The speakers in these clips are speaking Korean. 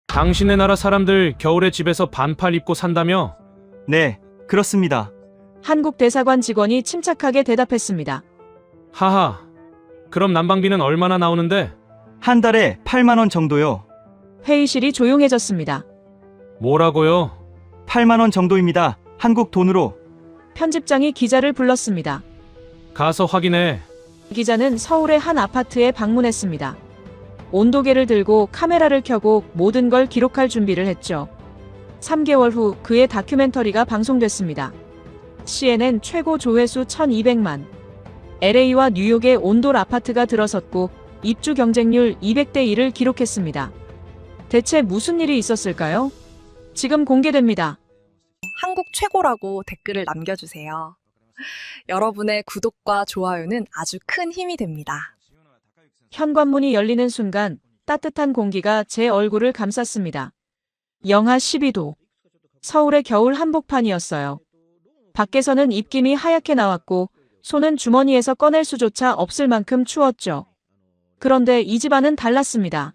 당신네 나라 사람들 겨울에 집에서 반팔 입고 산다며? 네, 그렇습니다. 한국 대사관 직원이 침착하게 대답했습니다. 하하. 그럼 난방비는 얼마나 나오는데? 한 달에 8만 원 정도요. 회의실이 조용해졌습니다. 뭐라고요? 8만 원 정도입니다. 한국 돈으로. 편집장이 기자를 불렀습니다. 가서 확인해. 기자는 서울의 한 아파트에 방문했습니다. 온도계를 들고 카메라를 켜고 모든 걸 기록할 준비를 했죠. 3개월 후 그의 다큐멘터리가 방송됐습니다. CNN 최고 조회수 1200만. LA와 뉴욕의 온돌 아파트가 들어섰고 입주 경쟁률 200대 1을 기록했습니다. 대체 무슨 일이 있었을까요? 지금 공개됩니다. 한국 최고라고 댓글을 남겨주세요. 여러분의 구독과 좋아요는 아주 큰 힘이 됩니다. 현관문이 열리는 순간 따뜻한 공기가 제 얼굴을 감쌌습니다. 영하 12도. 서울의 겨울 한복판이었어요. 밖에서는 입김이 하얗게 나왔고 손은 주머니에서 꺼낼 수조차 없을 만큼 추웠죠. 그런데 이 집안은 달랐습니다.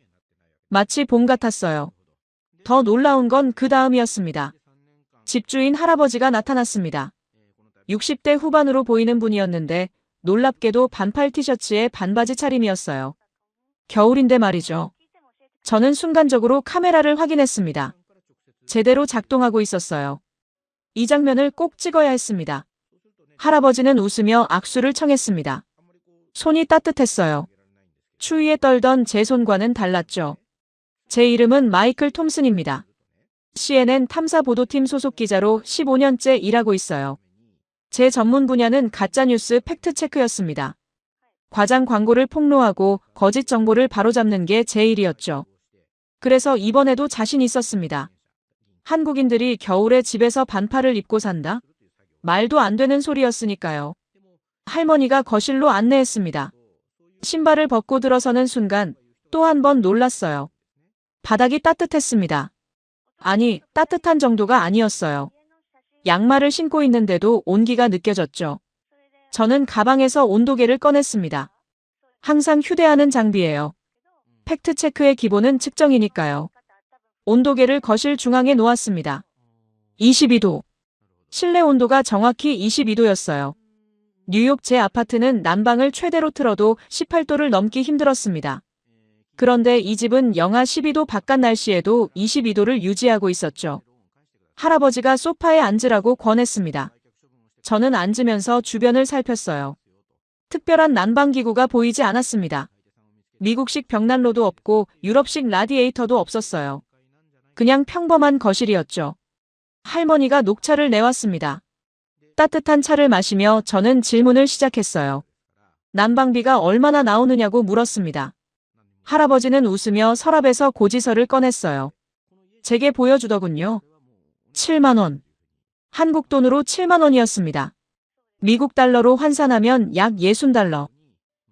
마치 봄 같았어요. 더 놀라운 건 그 다음이었습니다. 집주인 할아버지가 나타났습니다. 60대 후반으로 보이는 분이었는데 놀랍게도 반팔 티셔츠에 반바지 차림이었어요. 겨울인데 말이죠. 저는 순간적으로 카메라를 확인했습니다. 제대로 작동하고 있었어요. 이 장면을 꼭 찍어야 했습니다. 할아버지는 웃으며 악수를 청했습니다. 손이 따뜻했어요. 추위에 떨던 제 손과는 달랐죠. 제 이름은 마이클 톰슨입니다. CNN 탐사보도팀 소속 기자로 15년째 일하고 있어요. 제 전문 분야는 가짜뉴스 팩트체크였습니다. 과장 광고를 폭로하고 거짓 정보를 바로잡는 게 제 일이었죠. 그래서 이번에도 자신 있었습니다. 한국인들이 겨울에 집에서 반팔을 입고 산다? 말도 안 되는 소리였으니까요. 할머니가 거실로 안내했습니다. 신발을 벗고 들어서는 순간 또 한 번 놀랐어요. 바닥이 따뜻했습니다. 아니, 따뜻한 정도가 아니었어요. 양말을 신고 있는데도 온기가 느껴졌죠. 저는 가방에서 온도계를 꺼냈습니다. 항상 휴대하는 장비예요. 팩트체크의 기본은 측정이니까요. 온도계를 거실 중앙에 놓았습니다. 22도. 실내 온도가 정확히 22도였어요. 뉴욕 제 아파트는 난방을 최대로 틀어도 18도를 넘기 힘들었습니다. 그런데 이 집은 영하 12도 바깥 날씨에도 22도를 유지하고 있었죠. 할아버지가 소파에 앉으라고 권했습니다. 저는 앉으면서 주변을 살폈어요. 특별한 난방기구가 보이지 않았습니다. 미국식 벽난로도 없고 유럽식 라디에이터도 없었어요. 그냥 평범한 거실이었죠. 할머니가 녹차를 내왔습니다. 따뜻한 차를 마시며 저는 질문을 시작했어요. 난방비가 얼마나 나오느냐고 물었습니다. 할아버지는 웃으며 서랍에서 고지서를 꺼냈어요. 제게 보여주더군요. 7만 원. 한국 돈으로 7만 원이었습니다. 미국 달러로 환산하면 약 60달러.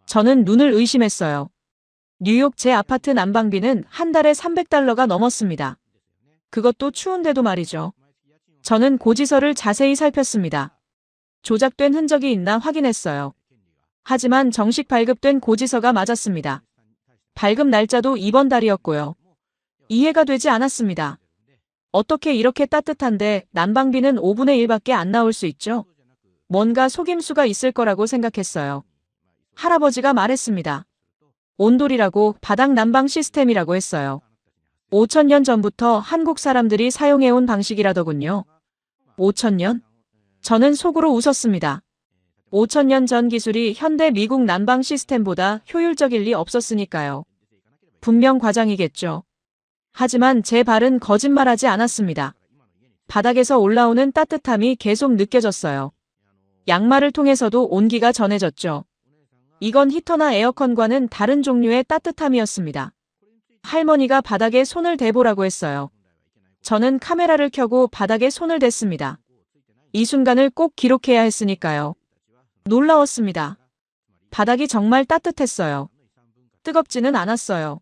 저는 눈을 의심했어요. 뉴욕 제 아파트 난방비는 한 달에 300달러가 넘었습니다. 그것도 추운데도 말이죠. 저는 고지서를 자세히 살폈습니다. 조작된 흔적이 있나 확인했어요. 하지만 정식 발급된 고지서가 맞았습니다. 발급 날짜도 이번 달이었고요. 이해가 되지 않았습니다. 어떻게 이렇게 따뜻한데 난방비는 5분의 1밖에 안 나올 수 있죠? 뭔가 속임수가 있을 거라고 생각했어요. 할아버지가 말했습니다. 온돌이라고 바닥 난방 시스템이라고 했어요. 5,000년 전부터 한국 사람들이 사용해온 방식이라더군요. 5,000년? 저는 속으로 웃었습니다. 5,000년 전 기술이 현대 미국 난방 시스템보다 효율적일 리 없었으니까요. 분명 과장이겠죠. 하지만 제 발은 거짓말하지 않았습니다. 바닥에서 올라오는 따뜻함이 계속 느껴졌어요. 양말을 통해서도 온기가 전해졌죠. 이건 히터나 에어컨과는 다른 종류의 따뜻함이었습니다. 할머니가 바닥에 손을 대보라고 했어요. 저는 카메라를 켜고 바닥에 손을 댔습니다. 이 순간을 꼭 기록해야 했으니까요. 놀라웠습니다. 바닥이 정말 따뜻했어요. 뜨겁지는 않았어요.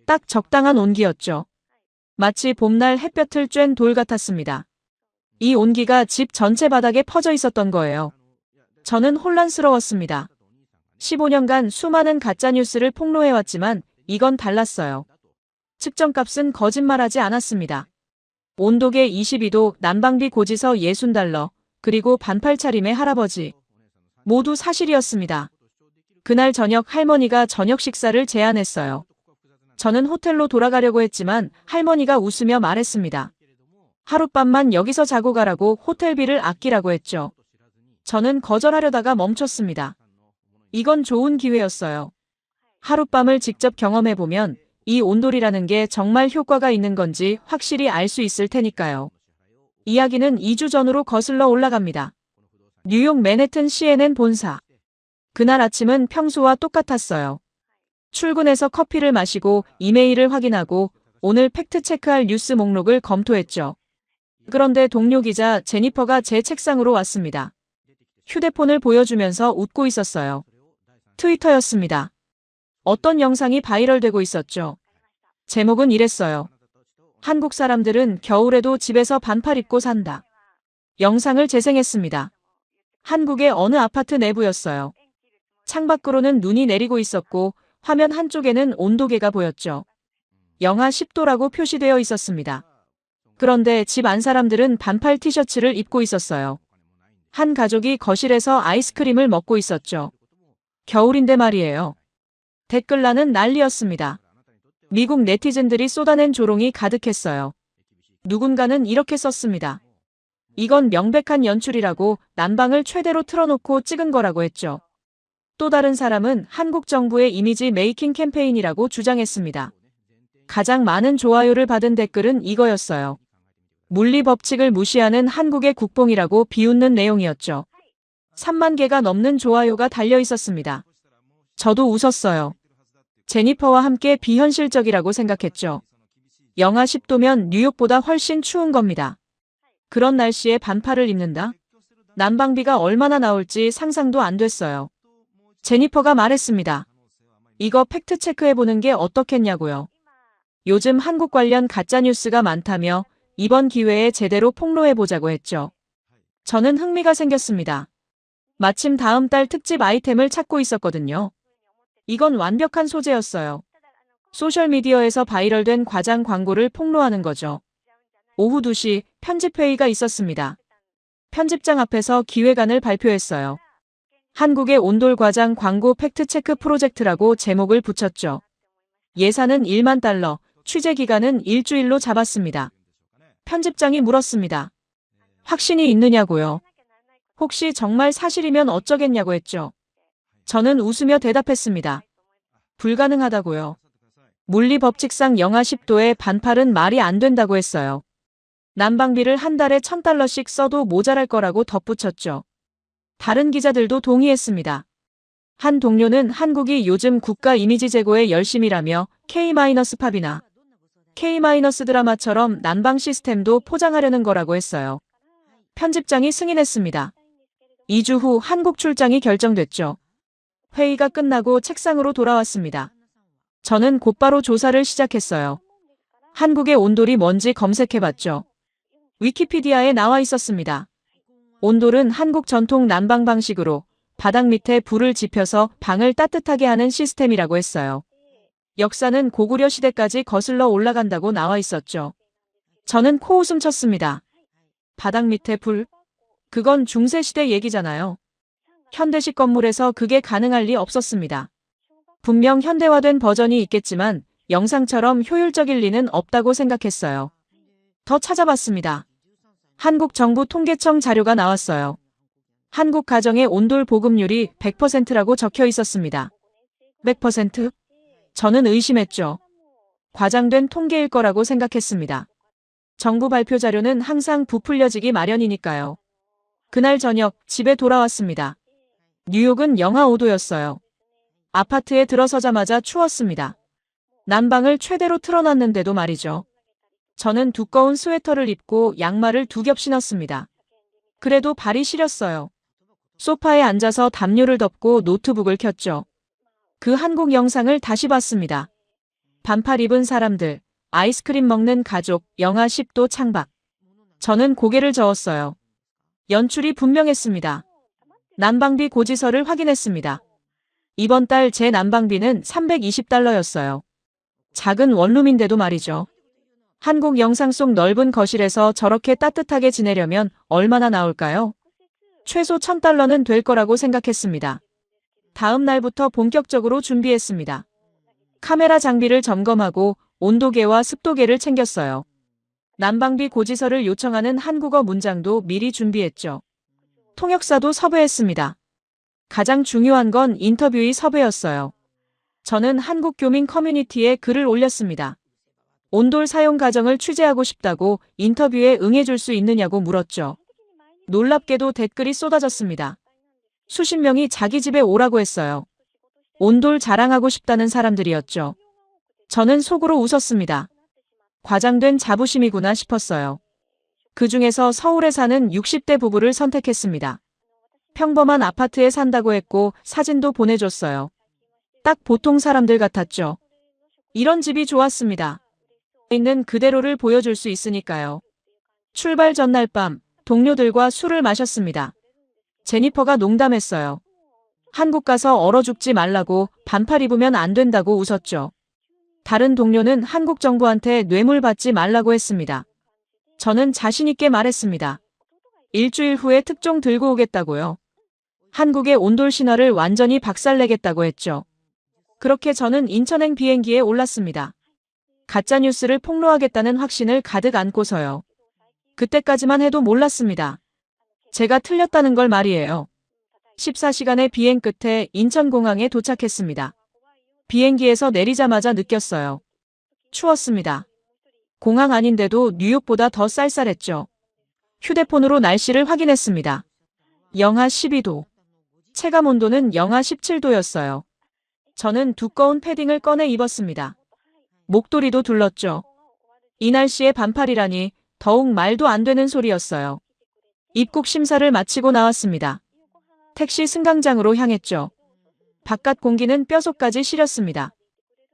딱 적당한 온기였죠. 마치 봄날 햇볕을 쬐는 돌 같았습니다. 이 온기가 집 전체 바닥에 퍼져 있었던 거예요. 저는 혼란스러웠습니다. 15년간 수많은 가짜뉴스를 폭로해왔지만 이건 달랐어요. 측정값은 거짓말하지 않았습니다. 온도계 22도, 난방비 고지서 60달러, 그리고 반팔 차림의 할아버지. 모두 사실이었습니다. 그날 저녁 할머니가 저녁 식사를 제안했어요. 저는 호텔로 돌아가려고 했지만 할머니가 웃으며 말했습니다. 하룻밤만 여기서 자고 가라고, 호텔비를 아끼라고 했죠. 저는 거절하려다가 멈췄습니다. 이건 좋은 기회였어요. 하룻밤을 직접 경험해보면 이 온돌이라는 게 정말 효과가 있는 건지 확실히 알 수 있을 테니까요. 이야기는 2주 전으로 거슬러 올라갑니다. 뉴욕 맨해튼 CNN 본사. 그날 아침은 평소와 똑같았어요. 출근해서 커피를 마시고 이메일을 확인하고 오늘 팩트체크할 뉴스 목록을 검토했죠. 그런데 동료 기자 제니퍼가 제 책상으로 왔습니다. 휴대폰을 보여주면서 웃고 있었어요. 트위터였습니다. 어떤 영상이 바이럴되고 있었죠. 제목은 이랬어요. 한국 사람들은 겨울에도 집에서 반팔 입고 산다. 영상을 재생했습니다. 한국의 어느 아파트 내부였어요. 창밖으로는 눈이 내리고 있었고 화면 한쪽에는 온도계가 보였죠. 영하 10도라고 표시되어 있었습니다. 그런데 집 안 사람들은 반팔 티셔츠를 입고 있었어요. 한 가족이 거실에서 아이스크림을 먹고 있었죠. 겨울인데 말이에요. 댓글란은 난리였습니다. 미국 네티즌들이 쏟아낸 조롱이 가득했어요. 누군가는 이렇게 썼습니다. 이건 명백한 연출이라고, 난방을 최대로 틀어놓고 찍은 거라고 했죠. 또 다른 사람은 한국 정부의 이미지 메이킹 캠페인이라고 주장했습니다. 가장 많은 좋아요를 받은 댓글은 이거였어요. 물리 법칙을 무시하는 한국의 국뽕이라고 비웃는 내용이었죠. 3만 개가 넘는 좋아요가 달려 있었습니다. 저도 웃었어요. 제니퍼와 함께 비현실적이라고 생각했죠. 영하 10도면 뉴욕보다 훨씬 추운 겁니다. 그런 날씨에 반팔을 입는다? 난방비가 얼마나 나올지 상상도 안 됐어요. 제니퍼가 말했습니다. 이거 팩트체크해보는 게 어떻겠냐고요. 요즘 한국 관련 가짜뉴스가 많다며 이번 기회에 제대로 폭로해보자고 했죠. 저는 흥미가 생겼습니다. 마침 다음 달 특집 아이템을 찾고 있었거든요. 이건 완벽한 소재였어요. 소셜미디어에서 바이럴된 과장 광고를 폭로하는 거죠. 오후 2시 편집회의가 있었습니다. 편집장 앞에서 기획안을 발표했어요. 한국의 온돌 과장 광고 팩트체크 프로젝트라고 제목을 붙였죠. 예산은 1만 달러, 취재 기간은 일주일로 잡았습니다. 편집장이 물었습니다. 확신이 있느냐고요? 혹시 정말 사실이면 어쩌겠냐고 했죠. 저는 웃으며 대답했습니다. 불가능하다고요. 물리 법칙상 영하 10도에 반팔은 말이 안 된다고 했어요. 난방비를 한 달에 $1,000씩 써도 모자랄 거라고 덧붙였죠. 다른 기자들도 동의했습니다. 한 동료는 한국이 요즘 국가 이미지 제고에 열심이라며 K-팝이나 K-드라마처럼 난방 시스템도 포장하려는 거라고 했어요. 편집장이 승인했습니다. 2주 후 한국 출장이 결정됐죠. 회의가 끝나고 책상으로 돌아왔습니다. 저는 곧바로 조사를 시작했어요. 한국의 온돌이 뭔지 검색해봤죠. 위키피디아에 나와 있었습니다. 온돌은 한국 전통 난방 방식으로 바닥 밑에 불을 지펴서 방을 따뜻하게 하는 시스템이라고 했어요. 역사는 고구려 시대까지 거슬러 올라간다고 나와 있었죠. 저는 코웃음 쳤습니다. 바닥 밑에 불? 그건 중세시대 얘기잖아요. 현대식 건물에서 그게 가능할 리 없었습니다. 분명 현대화된 버전이 있겠지만 영상처럼 효율적일 리는 없다고 생각했어요. 더 찾아봤습니다. 한국 정부 통계청 자료가 나왔어요. 한국 가정의 온돌 보급률이 100%라고 적혀 있었습니다. 100%? 저는 의심했죠. 과장된 통계일 거라고 생각했습니다. 정부 발표 자료는 항상 부풀려지기 마련이니까요. 그날 저녁 집에 돌아왔습니다. 뉴욕은 영하 5도였어요. 아파트에 들어서자마자 추웠습니다. 난방을 최대로 틀어놨는데도 말이죠. 저는 두꺼운 스웨터를 입고 양말을 2겹 신었습니다. 그래도 발이 시렸어요. 소파에 앉아서 담요를 덮고 노트북을 켰죠. 그 한국 영상을 다시 봤습니다. 반팔 입은 사람들, 아이스크림 먹는 가족, 영하 10도 창밖. 저는 고개를 저었어요. 연출이 분명했습니다. 난방비 고지서를 확인했습니다. 이번 달 제 난방비는 $320였어요. 작은 원룸인데도 말이죠. 한국 영상 속 넓은 거실에서 저렇게 따뜻하게 지내려면 얼마나 나올까요? 최소 $1,000는 될 거라고 생각했습니다. 다음 날부터 본격적으로 준비했습니다. 카메라 장비를 점검하고 온도계와 습도계를 챙겼어요. 난방비 고지서를 요청하는 한국어 문장도 미리 준비했죠. 통역사도 섭외했습니다. 가장 중요한 건 인터뷰의 섭외였어요. 저는 한국 교민 커뮤니티에 글을 올렸습니다. 온돌 사용 과정을 취재하고 싶다고 인터뷰에 응해줄 수 있느냐고 물었죠. 놀랍게도 댓글이 쏟아졌습니다. 수십 명이 자기 집에 오라고 했어요. 온돌 자랑하고 싶다는 사람들이었죠. 저는 속으로 웃었습니다. 과장된 자부심이구나 싶었어요. 그 중에서 서울에 사는 60대 부부를 선택했습니다. 평범한 아파트에 산다고 했고 사진도 보내줬어요. 딱 보통 사람들 같았죠. 이런 집이 좋았습니다. 있는 그대로를 보여줄 수 있으니까요. 출발 전날 밤 동료들과 술을 마셨습니다. 제니퍼가 농담했어요. 한국 가서 얼어 죽지 말라고 반팔 입으면 안 된다고 웃었죠. 다른 동료는 한국 정부한테 뇌물 받지 말라고 했습니다. 저는 자신 있게 말했습니다. 일주일 후에 특종 들고 오겠다고요. 한국의 온돌 신화를 완전히 박살내겠다고 했죠. 그렇게 저는 인천행 비행기에 올랐습니다. 가짜뉴스를 폭로하겠다는 확신을 가득 안고서요. 그때까지만 해도 몰랐습니다. 제가 틀렸다는 걸 말이에요. 14시간의 비행 끝에 인천공항에 도착했습니다. 비행기에서 내리자마자 느꼈어요. 추웠습니다. 공항 아닌데도 뉴욕보다 더 쌀쌀했죠. 휴대폰으로 날씨를 확인했습니다. 영하 12도. 체감 온도는 영하 17도였어요. 저는 두꺼운 패딩을 꺼내 입었습니다. 목도리도 둘렀죠. 이 날씨에 반팔이라니 더욱 말도 안 되는 소리였어요. 입국 심사를 마치고 나왔습니다. 택시 승강장으로 향했죠. 바깥 공기는 뼛속까지 시렸습니다.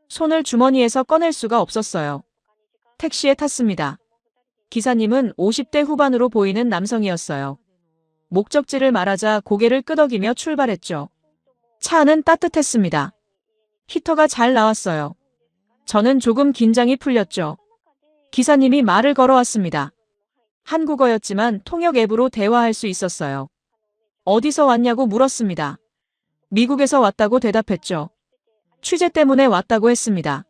손을 주머니에서 꺼낼 수가 없었어요. 택시에 탔습니다. 기사님은 50대 후반으로 보이는 남성이었어요. 목적지를 말하자 고개를 끄덕이며 출발했죠. 차 안은 따뜻했습니다. 히터가 잘 나왔어요. 저는 조금 긴장이 풀렸죠. 기사님이 말을 걸어왔습니다. 한국어였지만 통역 앱으로 대화할 수 있었어요. 어디서 왔냐고 물었습니다. 미국에서 왔다고 대답했죠. 취재 때문에 왔다고 했습니다.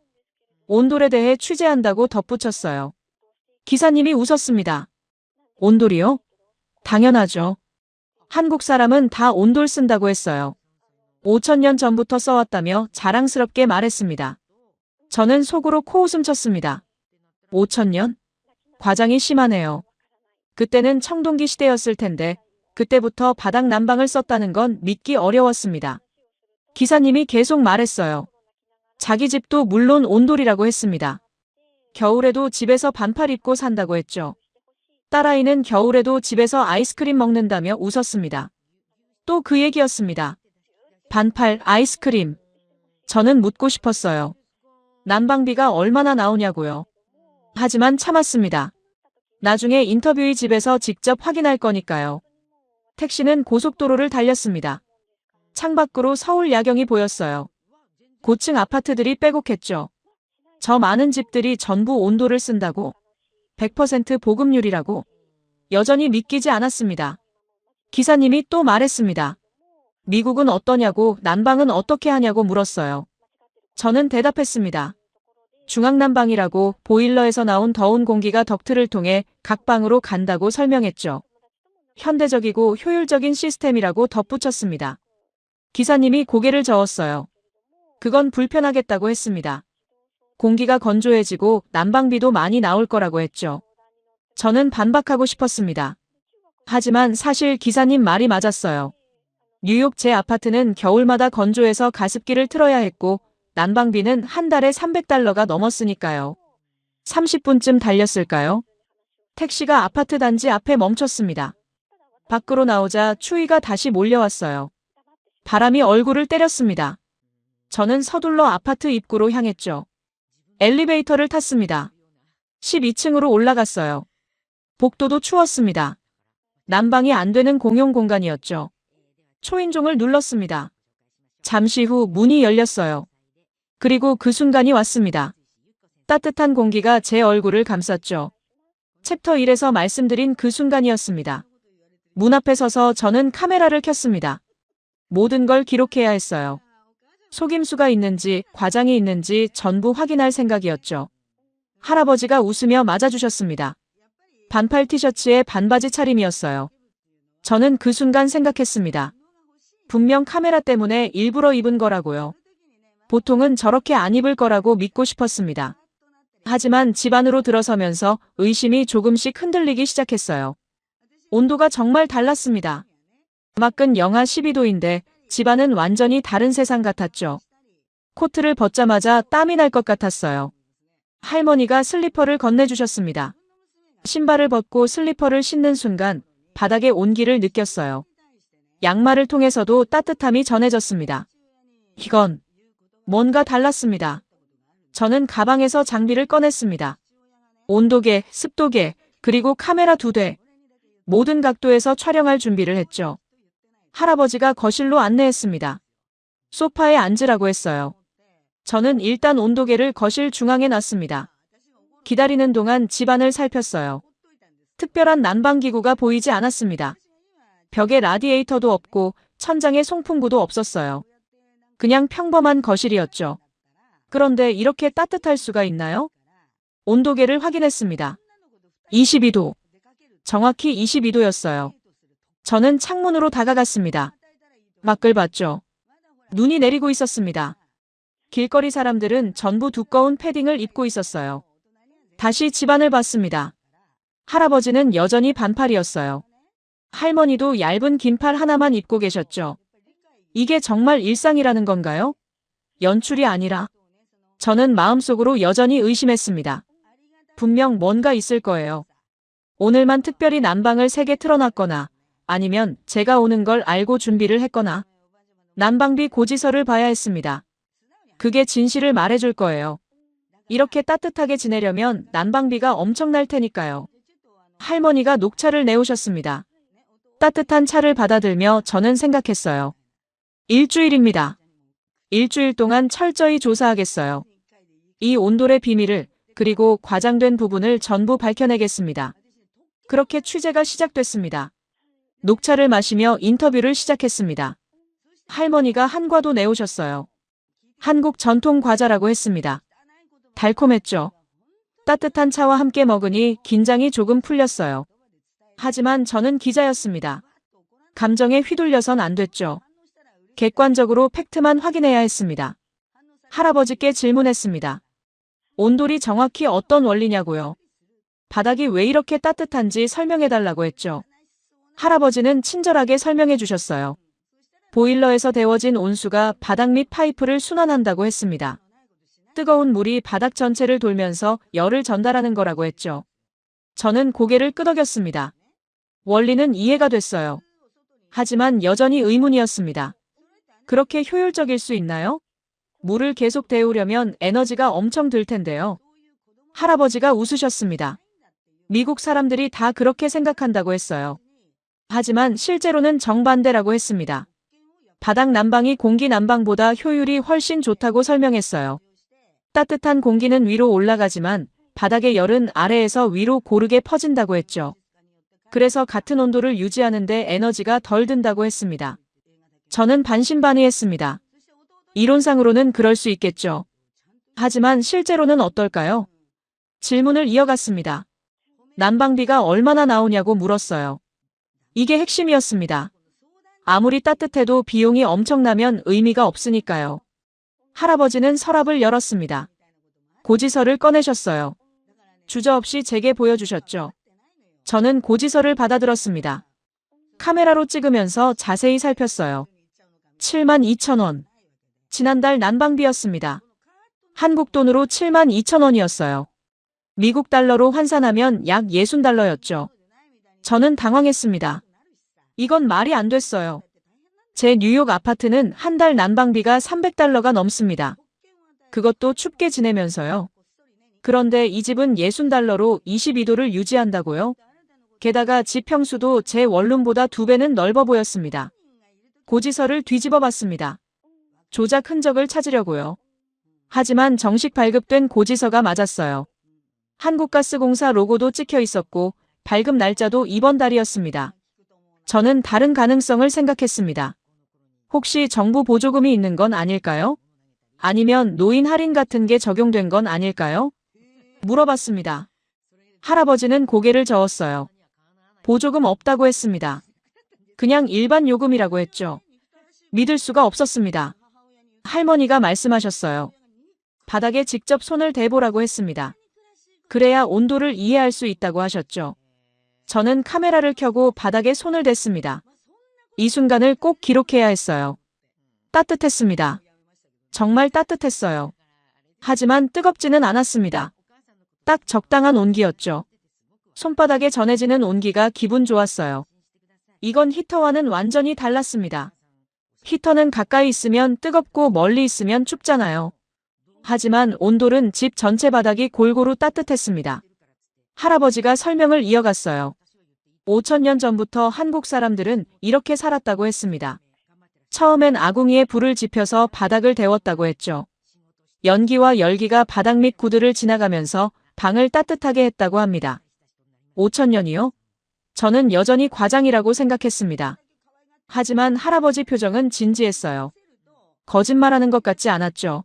온돌에 대해 취재한다고 덧붙였어요. 기사님이 웃었습니다. 온돌이요? 당연하죠. 한국 사람은 다 온돌 쓴다고 했어요. 5,000년 전부터 써왔다며 자랑스럽게 말했습니다. 저는 속으로 코웃음 쳤습니다. 5,000년? 과장이 심하네요. 그때는 청동기 시대였을 텐데 그때부터 바닥 난방을 썼다는 건 믿기 어려웠습니다. 기사님이 계속 말했어요. 자기 집도 물론 온돌이라고 했습니다. 겨울에도 집에서 반팔 입고 산다고 했죠. 딸아이는 겨울에도 집에서 아이스크림 먹는다며 웃었습니다. 또 그 얘기였습니다. 반팔, 아이스크림. 저는 묻고 싶었어요. 난방비가 얼마나 나오냐고요. 하지만 참았습니다. 나중에 인터뷰의 집에서 직접 확인할 거니까요. 택시는 고속도로를 달렸습니다. 창밖으로 서울 야경이 보였어요. 고층 아파트들이 빼곡했죠. 저 많은 집들이 전부 온돌을 쓴다고 100% 보급률이라고 여전히 믿기지 않았습니다. 기사님이 또 말했습니다. 미국은 어떠냐고 난방은 어떻게 하냐고 물었어요. 저는 대답했습니다. 중앙난방이라고 보일러에서 나온 더운 공기가 덕트를 통해 각 방으로 간다고 설명했죠. 현대적이고 효율적인 시스템이라고 덧붙였습니다. 기사님이 고개를 저었어요. 그건 불편하겠다고 했습니다. 공기가 건조해지고 난방비도 많이 나올 거라고 했죠. 저는 반박하고 싶었습니다. 하지만 사실 기사님 말이 맞았어요. 뉴욕 제 아파트는 겨울마다 건조해서 가습기를 틀어야 했고 난방비는 한 달에 $300가 넘었으니까요. 30분쯤 달렸을까요? 택시가 아파트 단지 앞에 멈췄습니다. 밖으로 나오자 추위가 다시 몰려왔어요. 바람이 얼굴을 때렸습니다. 저는 서둘러 아파트 입구로 향했죠. 엘리베이터를 탔습니다. 12층으로 올라갔어요. 복도도 추웠습니다. 난방이 안 되는 공용 공간이었죠. 초인종을 눌렀습니다. 잠시 후 문이 열렸어요. 그리고 그 순간이 왔습니다. 따뜻한 공기가 제 얼굴을 감쌌죠. 챕터 1에서 말씀드린 그 순간이었습니다. 문 앞에 서서 저는 카메라를 켰습니다. 모든 걸 기록해야 했어요. 속임수가 있는지 과장이 있는지 전부 확인할 생각이었죠. 할아버지가 웃으며 맞아주셨습니다. 반팔 티셔츠에 반바지 차림이었어요. 저는 그 순간 생각했습니다. 분명 카메라 때문에 일부러 입은 거라고요. 보통은 저렇게 안 입을 거라고 믿고 싶었습니다. 하지만 집 안으로 들어서면서 의심이 조금씩 흔들리기 시작했어요. 온도가 정말 달랐습니다. 밖은 영하 12도인데 집 안은 완전히 다른 세상 같았죠. 코트를 벗자마자 땀이 날 것 같았어요. 할머니가 슬리퍼를 건네주셨습니다. 신발을 벗고 슬리퍼를 신는 순간 바닥에 온기를 느꼈어요. 양말을 통해서도 따뜻함이 전해졌습니다. 이건 뭔가 달랐습니다. 저는 가방에서 장비를 꺼냈습니다. 온도계, 습도계, 그리고 카메라 2대. 모든 각도에서 촬영할 준비를 했죠. 할아버지가 거실로 안내했습니다. 소파에 앉으라고 했어요. 저는 일단 온도계를 거실 중앙에 놨습니다. 기다리는 동안 집안을 살폈어요. 특별한 난방기구가 보이지 않았습니다. 벽에 라디에이터도 없고 천장에 송풍구도 없었어요. 그냥 평범한 거실이었죠. 그런데 이렇게 따뜻할 수가 있나요? 온도계를 확인했습니다. 22도. 정확히 22도였어요. 저는 창문으로 다가갔습니다. 밖을 봤죠. 눈이 내리고 있었습니다. 길거리 사람들은 전부 두꺼운 패딩을 입고 있었어요. 다시 집안을 봤습니다. 할아버지는 여전히 반팔이었어요. 할머니도 얇은 긴팔 하나만 입고 계셨죠. 이게 정말 일상이라는 건가요? 연출이 아니라. 저는 마음속으로 여전히 의심했습니다. 분명 뭔가 있을 거예요. 오늘만 특별히 난방을 3개 틀어놨거나 아니면 제가 오는 걸 알고 준비를 했거나 난방비 고지서를 봐야 했습니다. 그게 진실을 말해줄 거예요. 이렇게 따뜻하게 지내려면 난방비가 엄청날 테니까요. 할머니가 녹차를 내오셨습니다. 따뜻한 차를 받아들며 저는 생각했어요. 일주일입니다. 일주일 동안 철저히 조사하겠어요. 이 온돌의 비밀을 그리고 과장된 부분을 전부 밝혀내겠습니다. 그렇게 취재가 시작됐습니다. 녹차를 마시며 인터뷰를 시작했습니다. 할머니가 한과도 내오셨어요. 한국 전통 과자라고 했습니다. 달콤했죠. 따뜻한 차와 함께 먹으니 긴장이 조금 풀렸어요. 하지만 저는 기자였습니다. 감정에 휘둘려선 안 됐죠. 객관적으로 팩트만 확인해야 했습니다. 할아버지께 질문했습니다. 온돌이 정확히 어떤 원리냐고요? 바닥이 왜 이렇게 따뜻한지 설명해달라고 했죠. 할아버지는 친절하게 설명해 주셨어요. 보일러에서 데워진 온수가 바닥 및 파이프를 순환한다고 했습니다. 뜨거운 물이 바닥 전체를 돌면서 열을 전달하는 거라고 했죠. 저는 고개를 끄덕였습니다. 원리는 이해가 됐어요. 하지만 여전히 의문이었습니다. 그렇게 효율적일 수 있나요? 물을 계속 데우려면 에너지가 엄청 들 텐데요. 할아버지가 웃으셨습니다. 미국 사람들이 다 그렇게 생각한다고 했어요. 하지만 실제로는 정반대라고 했습니다. 바닥 난방이 공기 난방보다 효율이 훨씬 좋다고 설명했어요. 따뜻한 공기는 위로 올라가지만 바닥의 열은 아래에서 위로 고르게 퍼진다고 했죠. 그래서 같은 온도를 유지하는 데 에너지가 덜 든다고 했습니다. 저는 반신반의했습니다. 이론상으로는 그럴 수 있겠죠. 하지만 실제로는 어떨까요? 질문을 이어갔습니다. 난방비가 얼마나 나오냐고 물었어요. 이게 핵심이었습니다. 아무리 따뜻해도 비용이 엄청나면 의미가 없으니까요. 할아버지는 서랍을 열었습니다. 고지서를 꺼내셨어요. 주저없이 제게 보여주셨죠. 저는 고지서를 받아들었습니다. 카메라로 찍으면서 자세히 살폈어요. 72,000원. 지난달 난방비였습니다. 한국 돈으로 72,000원이었어요. 미국 달러로 환산하면 약 60달러였죠. 저는 당황했습니다. 이건 말이 안 됐어요. 제 뉴욕 아파트는 한 달 난방비가 300달러가 넘습니다. 그것도 춥게 지내면서요. 그런데 이 집은 60달러로 22도를 유지한다고요? 게다가 집 평수도 제 원룸보다 2배는 넓어 보였습니다. 고지서를 뒤집어 봤습니다. 조작 흔적을 찾으려고요. 하지만 정식 발급된 고지서가 맞았어요. 한국가스공사 로고도 찍혀 있었고 발급 날짜도 이번 달이었습니다. 저는 다른 가능성을 생각했습니다. 혹시 정부 보조금이 있는 건 아닐까요? 아니면 노인 할인 같은 게 적용된 건 아닐까요? 물어봤습니다. 할아버지는 고개를 저었어요. 보조금 없다고 했습니다. 그냥 일반 요금이라고 했죠. 믿을 수가 없었습니다. 할머니가 말씀하셨어요. 바닥에 직접 손을 대보라고 했습니다. 그래야 온도를 이해할 수 있다고 하셨죠. 저는 카메라를 켜고 바닥에 손을 댔습니다. 이 순간을 꼭 기록해야 했어요. 따뜻했습니다. 정말 따뜻했어요. 하지만 뜨겁지는 않았습니다. 딱 적당한 온기였죠. 손바닥에 전해지는 온기가 기분 좋았어요. 이건 히터와는 완전히 달랐습니다. 히터는 가까이 있으면 뜨겁고 멀리 있으면 춥잖아요. 하지만 온돌은 집 전체 바닥이 골고루 따뜻했습니다. 할아버지가 설명을 이어갔어요. 5,000년 전부터 한국 사람들은 이렇게 살았다고 했습니다. 처음엔 아궁이에 불을 지펴서 바닥을 데웠다고 했죠. 연기와 열기가 바닥 및 구들을 지나가면서 방을 따뜻하게 했다고 합니다. 5,000년이요? 저는 여전히 과장이라고 생각했습니다. 하지만 할아버지 표정은 진지했어요. 거짓말하는 것 같지 않았죠.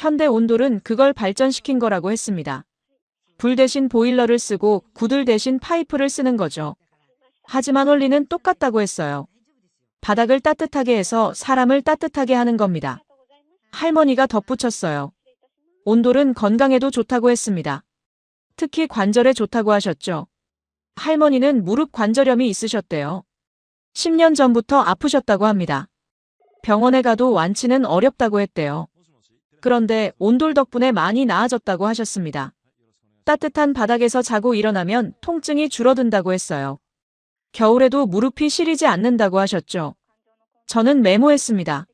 현대 온돌은 그걸 발전시킨 거라고 했습니다. 불 대신 보일러를 쓰고 구들 대신 파이프를 쓰는 거죠. 하지만 원리는 똑같다고 했어요. 바닥을 따뜻하게 해서 사람을 따뜻하게 하는 겁니다. 할머니가 덧붙였어요. 온돌은 건강에도 좋다고 했습니다. 특히 관절에 좋다고 하셨죠. 할머니는 무릎 관절염이 있으셨대요. 10년 전부터 아프셨다고 합니다. 병원에 가도 완치는 어렵다고 했대요. 그런데 온돌 덕분에 많이 나아졌다고 하셨습니다. 따뜻한 바닥에서 자고 일어나면 통증이 줄어든다고 했어요. 겨울에도 무릎이 시리지 않는다고 하셨죠. 저는 메모했습니다.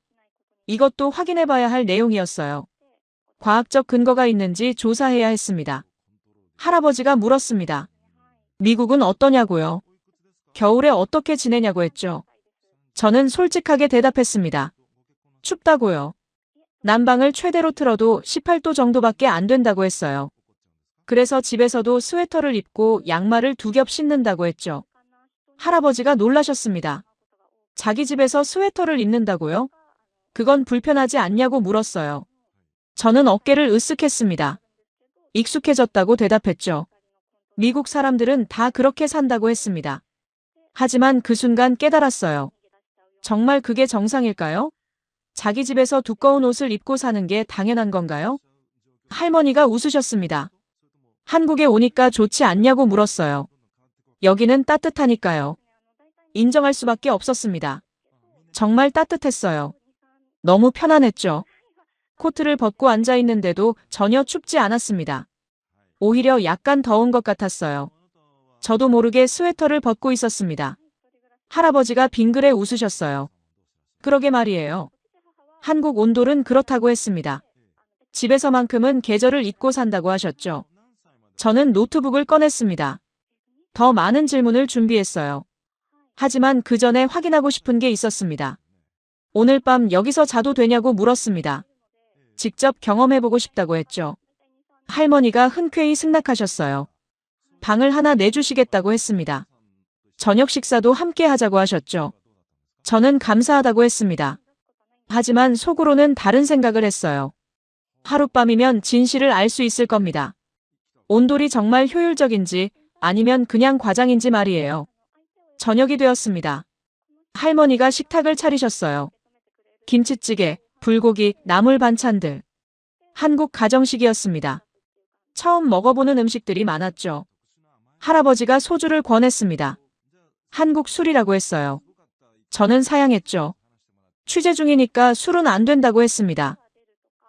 이것도 확인해봐야 할 내용이었어요. 과학적 근거가 있는지 조사해야 했습니다. 할아버지가 물었습니다. 미국은 어떠냐고요? 겨울에 어떻게 지내냐고 했죠. 저는 솔직하게 대답했습니다. 춥다고요. 난방을 최대로 틀어도 18도 정도밖에 안 된다고 했어요. 그래서 집에서도 스웨터를 입고 양말을 2겹 신는다고 했죠. 할아버지가 놀라셨습니다. 자기 집에서 스웨터를 입는다고요? 그건 불편하지 않냐고 물었어요. 저는 어깨를 으쓱했습니다. 익숙해졌다고 대답했죠. 미국 사람들은 다 그렇게 산다고 했습니다. 하지만 그 순간 깨달았어요. 정말 그게 정상일까요? 자기 집에서 두꺼운 옷을 입고 사는 게 당연한 건가요? 할머니가 웃으셨습니다. 한국에 오니까 좋지 않냐고 물었어요. 여기는 따뜻하니까요. 인정할 수밖에 없었습니다. 정말 따뜻했어요. 너무 편안했죠. 코트를 벗고 앉아 있는데도 전혀 춥지 않았습니다. 오히려 약간 더운 것 같았어요. 저도 모르게 스웨터를 벗고 있었습니다. 할아버지가 빙그레 웃으셨어요. 그러게 말이에요. 한국 온돌은 그렇다고 했습니다. 집에서만큼은 계절을 잊고 산다고 하셨죠. 저는 노트북을 꺼냈습니다. 더 많은 질문을 준비했어요. 하지만 그 전에 확인하고 싶은 게 있었습니다. 오늘 밤 여기서 자도 되냐고 물었습니다. 직접 경험해보고 싶다고 했죠. 할머니가 흔쾌히 승낙하셨어요. 방을 하나 내주시겠다고 했습니다. 저녁 식사도 함께 하자고 하셨죠. 저는 감사하다고 했습니다. 하지만 속으로는 다른 생각을 했어요. 하룻밤이면 진실을 알 수 있을 겁니다. 온돌이 정말 효율적인지 아니면 그냥 과장인지 말이에요. 저녁이 되었습니다. 할머니가 식탁을 차리셨어요. 김치찌개, 불고기, 나물 반찬들. 한국 가정식이었습니다. 처음 먹어보는 음식들이 많았죠. 할아버지가 소주를 권했습니다. 한국 술이라고 했어요. 저는 사양했죠. 취재 중이니까 술은 안 된다고 했습니다.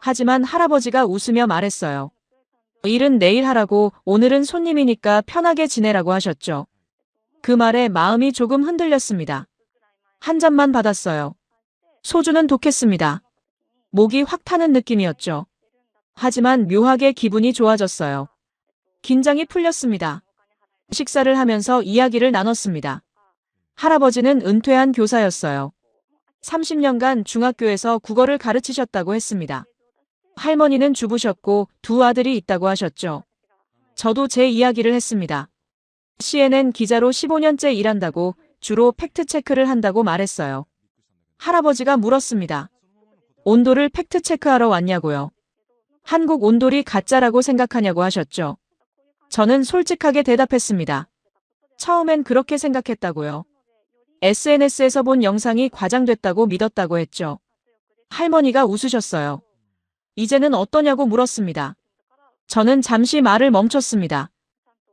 하지만 할아버지가 웃으며 말했어요. 일은 내일 하라고, 오늘은 손님이니까 편하게 지내라고 하셨죠. 그 말에 마음이 조금 흔들렸습니다. 한 잔만 받았어요. 소주는 독했습니다. 목이 확 타는 느낌이었죠. 하지만 묘하게 기분이 좋아졌어요. 긴장이 풀렸습니다. 식사를 하면서 이야기를 나눴습니다. 할아버지는 은퇴한 교사였어요. 30년간 중학교에서 국어를 가르치셨다고 했습니다. 할머니는 주부셨고 두 아들이 있다고 하셨죠. 저도 제 이야기를 했습니다. CNN 기자로 15년째 일한다고 주로 팩트체크를 한다고 말했어요. 할아버지가 물었습니다. 온도를 팩트체크하러 왔냐고요. 한국 온돌이 가짜라고 생각하냐고 하셨죠. 저는 솔직하게 대답했습니다. 처음엔 그렇게 생각했다고요. SNS에서 본 영상이 과장됐다고 믿었다고 했죠. 할머니가 웃으셨어요. 이제는 어떠냐고 물었습니다. 저는 잠시 말을 멈췄습니다.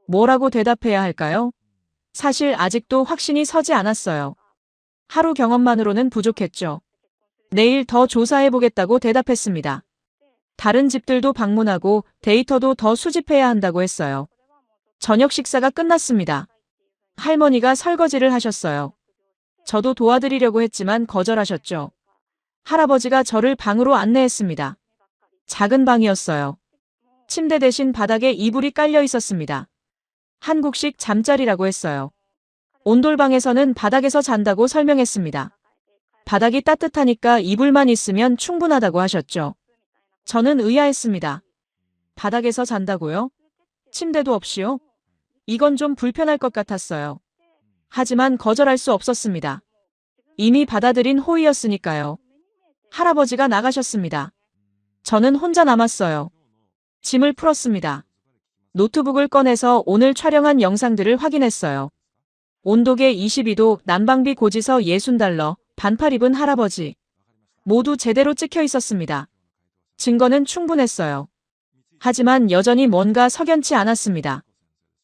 뭐라고 대답해야 할까요? 사실 아직도 확신이 서지 않았어요. 하루 경험만으로는 부족했죠. 내일 더 조사해보겠다고 대답했습니다. 다른 집들도 방문하고 데이터도 더 수집해야 한다고 했어요. 저녁 식사가 끝났습니다. 할머니가 설거지를 하셨어요. 저도 도와드리려고 했지만 거절하셨죠. 할아버지가 저를 방으로 안내했습니다. 작은 방이었어요. 침대 대신 바닥에 이불이 깔려 있었습니다. 한국식 잠자리라고 했어요. 온돌방에서는 바닥에서 잔다고 설명했습니다. 바닥이 따뜻하니까 이불만 있으면 충분하다고 하셨죠. 저는 의아했습니다. 바닥에서 잔다고요? 침대도 없이요? 이건 좀 불편할 것 같았어요. 하지만 거절할 수 없었습니다. 이미 받아들인 호의였으니까요. 할아버지가 나가셨습니다. 저는 혼자 남았어요. 짐을 풀었습니다. 노트북을 꺼내서 오늘 촬영한 영상들을 확인했어요. 온도계 22도, 난방비 고지서 $60, 반팔 입은 할아버지. 모두 제대로 찍혀 있었습니다. 증거는 충분했어요. 하지만 여전히 뭔가 석연치 않았습니다.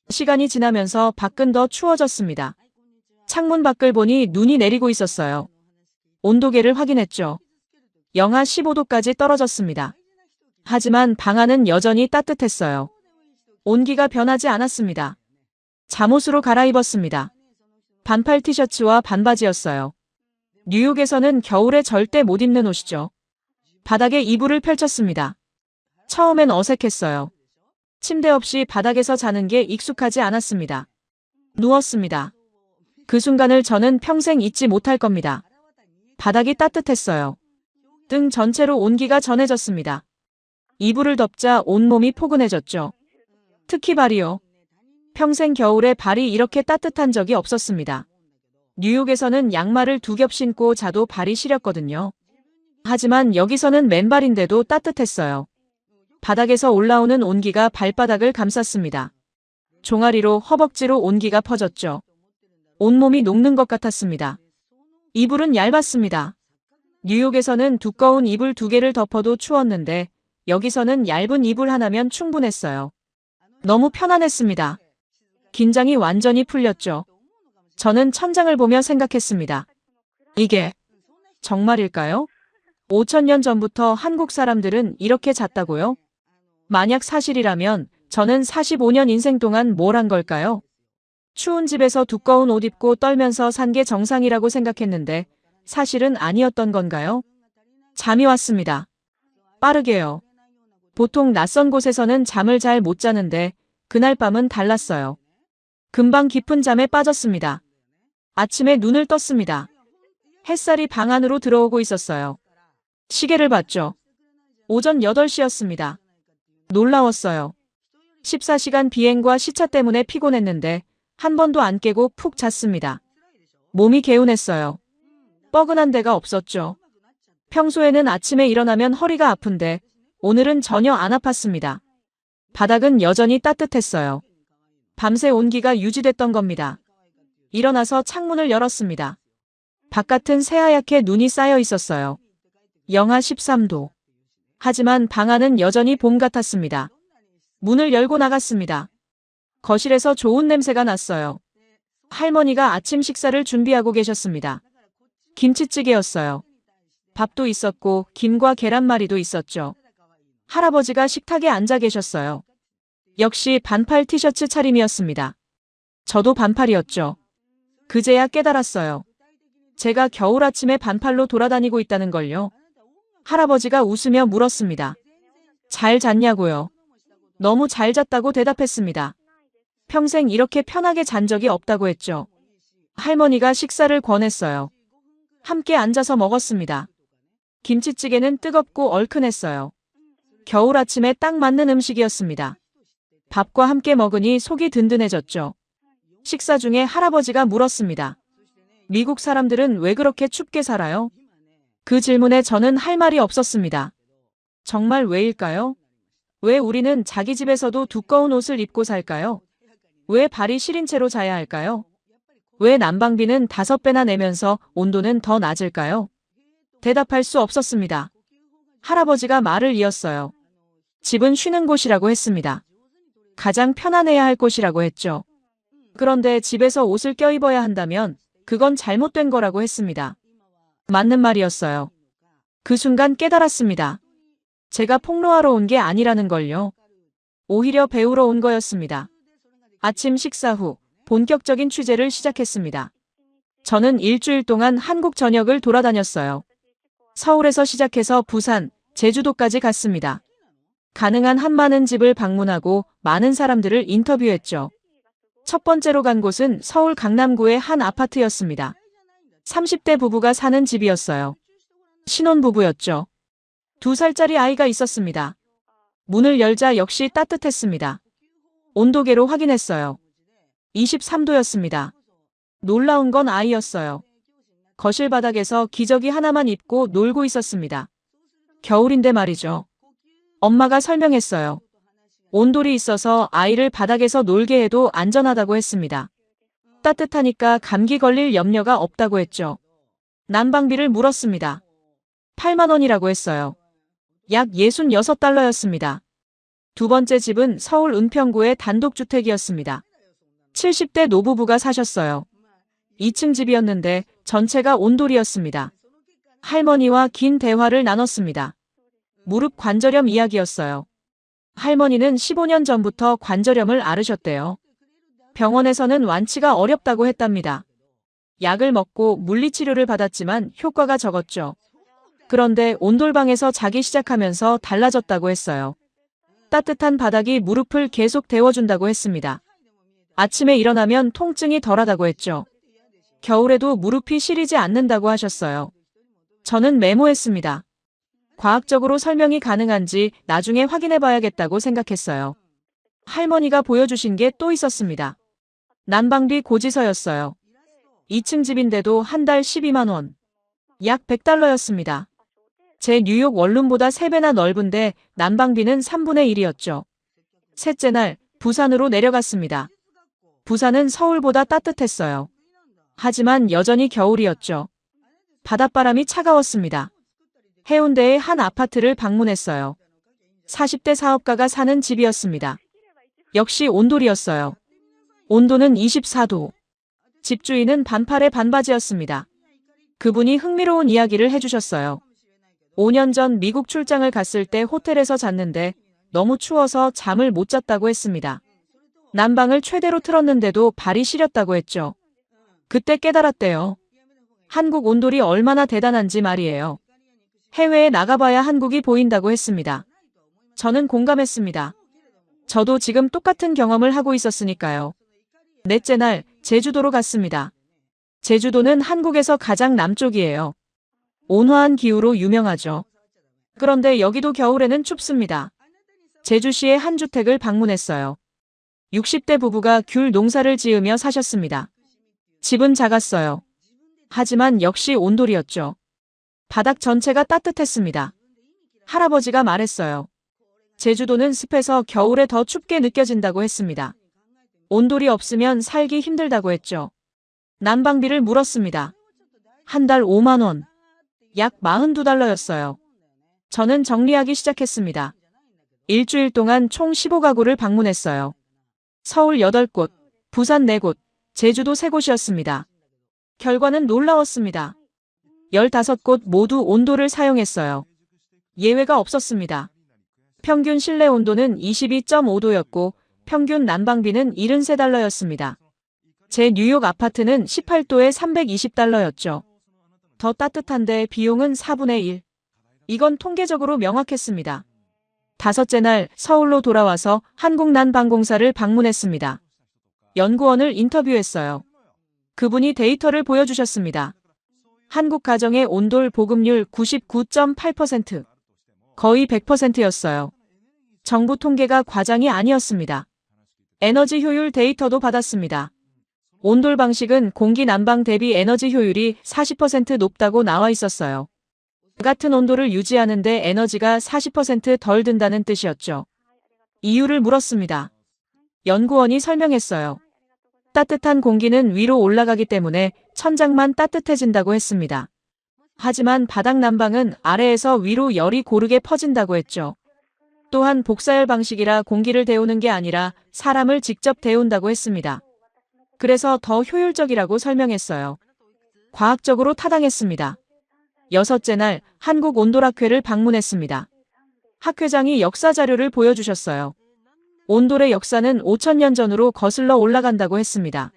시간이 지나면서 밖은 더 추워졌습니다. 창문 밖을 보니 눈이 내리고 있었어요. 온도계를 확인했죠. 영하 15도까지 떨어졌습니다. 하지만 방 안은 여전히 따뜻했어요. 온기가 변하지 않았습니다. 잠옷으로 갈아입었습니다. 반팔 티셔츠와 반바지였어요. 뉴욕에서는 겨울에 절대 못 입는 옷이죠. 바닥에 이불을 펼쳤습니다. 처음엔 어색했어요. 침대 없이 바닥에서 자는 게 익숙하지 않았습니다. 누웠습니다. 그 순간을 저는 평생 잊지 못할 겁니다. 바닥이 따뜻했어요. 등 전체로 온기가 전해졌습니다. 이불을 덮자 온몸이 포근해졌죠. 특히 발이요. 평생 겨울에 발이 이렇게 따뜻한 적이 없었습니다. 뉴욕에서는 양말을 2겹 신고 자도 발이 시렸거든요. 하지만 여기서는 맨발인데도 따뜻했어요. 바닥에서 올라오는 온기가 발바닥을 감쌌습니다. 종아리로 허벅지로 온기가 퍼졌죠. 온몸이 녹는 것 같았습니다. 이불은 얇았습니다. 뉴욕에서는 두꺼운 이불 2개를 덮어도 추웠는데 여기서는 얇은 이불 하나면 충분했어요. 너무 편안했습니다. 긴장이 완전히 풀렸죠. 저는 천장을 보며 생각했습니다. 이게 정말일까요? 5,000년 전부터 한국 사람들은 이렇게 잤다고요? 만약 사실이라면 저는 45년 인생 동안 뭘 한 걸까요? 추운 집에서 두꺼운 옷 입고 떨면서 산 게 정상이라고 생각했는데 사실은 아니었던 건가요? 잠이 왔습니다. 빠르게요. 보통 낯선 곳에서는 잠을 잘 못 자는데 그날 밤은 달랐어요. 금방 깊은 잠에 빠졌습니다. 아침에 눈을 떴습니다. 햇살이 방 안으로 들어오고 있었어요. 시계를 봤죠. 오전 8시였습니다. 놀라웠어요. 14시간 비행과 시차 때문에 피곤했는데 한 번도 안 깨고 푹 잤습니다. 몸이 개운했어요. 뻐근한 데가 없었죠. 평소에는 아침에 일어나면 허리가 아픈데 오늘은 전혀 안 아팠습니다. 바닥은 여전히 따뜻했어요. 밤새 온기가 유지됐던 겁니다. 일어나서 창문을 열었습니다. 바깥은 새하얗게 눈이 쌓여 있었어요. 영하 13도. 하지만 방 안은 여전히 봄 같았습니다. 문을 열고 나갔습니다. 거실에서 좋은 냄새가 났어요. 할머니가 아침 식사를 준비하고 계셨습니다. 김치찌개였어요. 밥도 있었고 김과 계란말이도 있었죠. 할아버지가 식탁에 앉아 계셨어요. 역시 반팔 티셔츠 차림이었습니다. 저도 반팔이었죠. 그제야 깨달았어요. 제가 겨울 아침에 반팔로 돌아다니고 있다는 걸요. 할아버지가 웃으며 물었습니다. 잘 잤냐고요? 너무 잘 잤다고 대답했습니다. 평생 이렇게 편하게 잔 적이 없다고 했죠. 할머니가 식사를 권했어요. 함께 앉아서 먹었습니다. 김치찌개는 뜨겁고 얼큰했어요. 겨울 아침에 딱 맞는 음식이었습니다. 밥과 함께 먹으니 속이 든든해졌죠. 식사 중에 할아버지가 물었습니다. 미국 사람들은 왜 그렇게 춥게 살아요? 그 질문에 저는 할 말이 없었습니다. 정말 왜일까요? 왜 우리는 자기 집에서도 두꺼운 옷을 입고 살까요? 왜 발이 시린 채로 자야 할까요? 왜 난방비는 5배나 내면서 온도는 더 낮을까요? 대답할 수 없었습니다. 할아버지가 말을 이었어요. 집은 쉬는 곳이라고 했습니다. 가장 편안해야 할 곳이라고 했죠. 그런데 집에서 옷을 껴입어야 한다면 그건 잘못된 거라고 했습니다. 맞는 말이었어요. 그 순간 깨달았습니다. 제가 폭로하러 온 게 아니라는 걸요. 오히려 배우러 온 거였습니다. 아침 식사 후 본격적인 취재를 시작했습니다. 저는 일주일 동안 한국 전역을 돌아다녔어요. 서울에서 시작해서 부산, 제주도까지 갔습니다. 가능한 한 많은 집을 방문하고 많은 사람들을 인터뷰했죠. 첫 번째로 간 곳은 서울 강남구의 한 아파트였습니다. 30대 부부가 사는 집이었어요. 신혼부부였죠. 2살짜리 아이가 있었습니다. 문을 열자 역시 따뜻했습니다. 온도계로 확인했어요. 23도였습니다. 놀라운 건 아이였어요. 거실 바닥에서 기저귀 하나만 입고 놀고 있었습니다. 겨울인데 말이죠. 엄마가 설명했어요. 온돌이 있어서 아이를 바닥에서 놀게 해도 안전하다고 했습니다. 따뜻하니까 감기 걸릴 염려가 없다고 했죠. 난방비를 물었습니다. 8만 원이라고 했어요. 약 66달러였습니다. 두 번째 집은 서울 은평구의 단독주택이었습니다. 70대 노부부가 사셨어요. 2층 집이었는데 전체가 온돌이었습니다. 할머니와 긴 대화를 나눴습니다. 무릎 관절염 이야기였어요. 할머니는 15년 전부터 관절염을 앓으셨대요. 병원에서는 완치가 어렵다고 했답니다. 약을 먹고 물리치료를 받았지만 효과가 적었죠. 그런데 온돌방에서 자기 시작하면서 달라졌다고 했어요. 따뜻한 바닥이 무릎을 계속 데워준다고 했습니다. 아침에 일어나면 통증이 덜하다고 했죠. 겨울에도 무릎이 시리지 않는다고 하셨어요. 저는 메모했습니다. 과학적으로 설명이 가능한지 나중에 확인해 봐야겠다고 생각했어요. 할머니가 보여주신 게 또 있었습니다. 난방비 고지서였어요. 2층 집인데도 한 달 12만 원. 약 100달러였습니다. 제 뉴욕 원룸보다 3배나 넓은데 난방비는 3분의 1이었죠. 셋째 날 부산으로 내려갔습니다. 부산은 서울보다 따뜻했어요. 하지만 여전히 겨울이었죠. 바닷바람이 차가웠습니다. 해운대의 한 아파트를 방문했어요. 40대 사업가가 사는 집이었습니다. 역시 온돌이었어요. 온도는 24도. 집주인은 반팔에 반바지였습니다. 그분이 흥미로운 이야기를 해주셨어요. 5년 전 미국 출장을 갔을 때 호텔에서 잤는데 너무 추워서 잠을 못 잤다고 했습니다. 난방을 최대로 틀었는데도 발이 시렸다고 했죠. 그때 깨달았대요. 한국 온돌이 얼마나 대단한지 말이에요. 해외에 나가봐야 한국이 보인다고 했습니다. 저는 공감했습니다. 저도 지금 똑같은 경험을 하고 있었으니까요. 넷째 날 제주도로 갔습니다. 제주도는 한국에서 가장 남쪽이에요. 온화한 기후로 유명하죠. 그런데 여기도 겨울에는 춥습니다. 제주시의 한 주택을 방문했어요. 60대 부부가 귤 농사를 지으며 사셨습니다. 집은 작았어요. 하지만 역시 온돌이었죠. 바닥 전체가 따뜻했습니다. 할아버지가 말했어요. 제주도는 습해서 겨울에 더 춥게 느껴진다고 했습니다. 온돌이 없으면 살기 힘들다고 했죠. 난방비를 물었습니다. 한 달 5만 원. 약 42달러였어요. 저는 정리하기 시작했습니다. 일주일 동안 총 15가구를 방문했어요. 서울 8곳, 부산 4곳, 제주도 3곳이었습니다. 결과는 놀라웠습니다. 15곳 모두 온돌을 사용했어요. 예외가 없었습니다. 평균 실내 온도는 22.5도였고 평균 난방비는 73달러였습니다. 제 뉴욕 아파트는 18도에 320달러였죠. 더 따뜻한데 비용은 4분의 1. 이건 통계적으로 명확했습니다. 다섯째 날 서울로 돌아와서 한국난방공사를 방문했습니다. 연구원을 인터뷰했어요. 그분이 데이터를 보여주셨습니다. 한국 가정의 온돌 보급률 99.8%. 거의 100%였어요. 정부 통계가 과장이 아니었습니다. 에너지 효율 데이터도 받았습니다. 온돌 방식은 공기 난방 대비 에너지 효율이 40% 높다고 나와 있었어요. 같은 온도를 유지하는데 에너지가 40%덜 든다는 뜻이었죠. 이유를 물었습니다. 연구원이 설명했어요. 따뜻한 공기는 위로 올라가기 때문에 천장만 따뜻해진다고 했습니다. 하지만 바닥 난방은 아래에서 위로 열이 고르게 퍼진다고 했죠. 또한 복사열 방식이라 공기를 데우는 게 아니라 사람을 직접 데운다고 했습니다. 그래서 더 효율적이라고 설명했어요. 과학적으로 타당했습니다. 여섯째 날 한국온돌학회를 방문했습니다. 학회장이 역사 자료를 보여주셨어요. 온돌의 역사는 5,000년 전으로 거슬러 올라간다고 했습니다.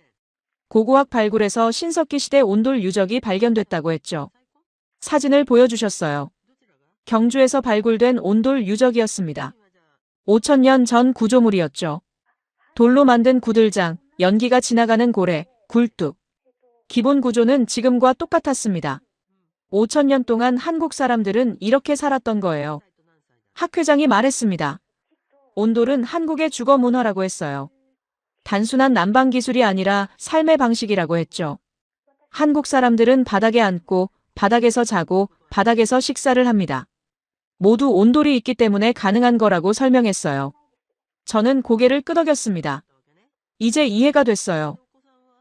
고고학 발굴에서 신석기 시대 온돌 유적이 발견됐다고 했죠. 사진을 보여주셨어요. 경주에서 발굴된 온돌 유적이었습니다. 5,000년 전 구조물이었죠. 돌로 만든 구들장, 연기가 지나가는 고래, 굴뚝. 기본 구조는 지금과 똑같았습니다. 5,000년 동안 한국 사람들은 이렇게 살았던 거예요. 학회장이 말했습니다. 온돌은 한국의 주거 문화라고 했어요. 단순한 난방 기술이 아니라 삶의 방식이라고 했죠. 한국 사람들은 바닥에 앉고 바닥에서 자고 바닥에서 식사를 합니다. 모두 온돌이 있기 때문에 가능한 거라고 설명했어요. 저는 고개를 끄덕였습니다. 이제 이해가 됐어요.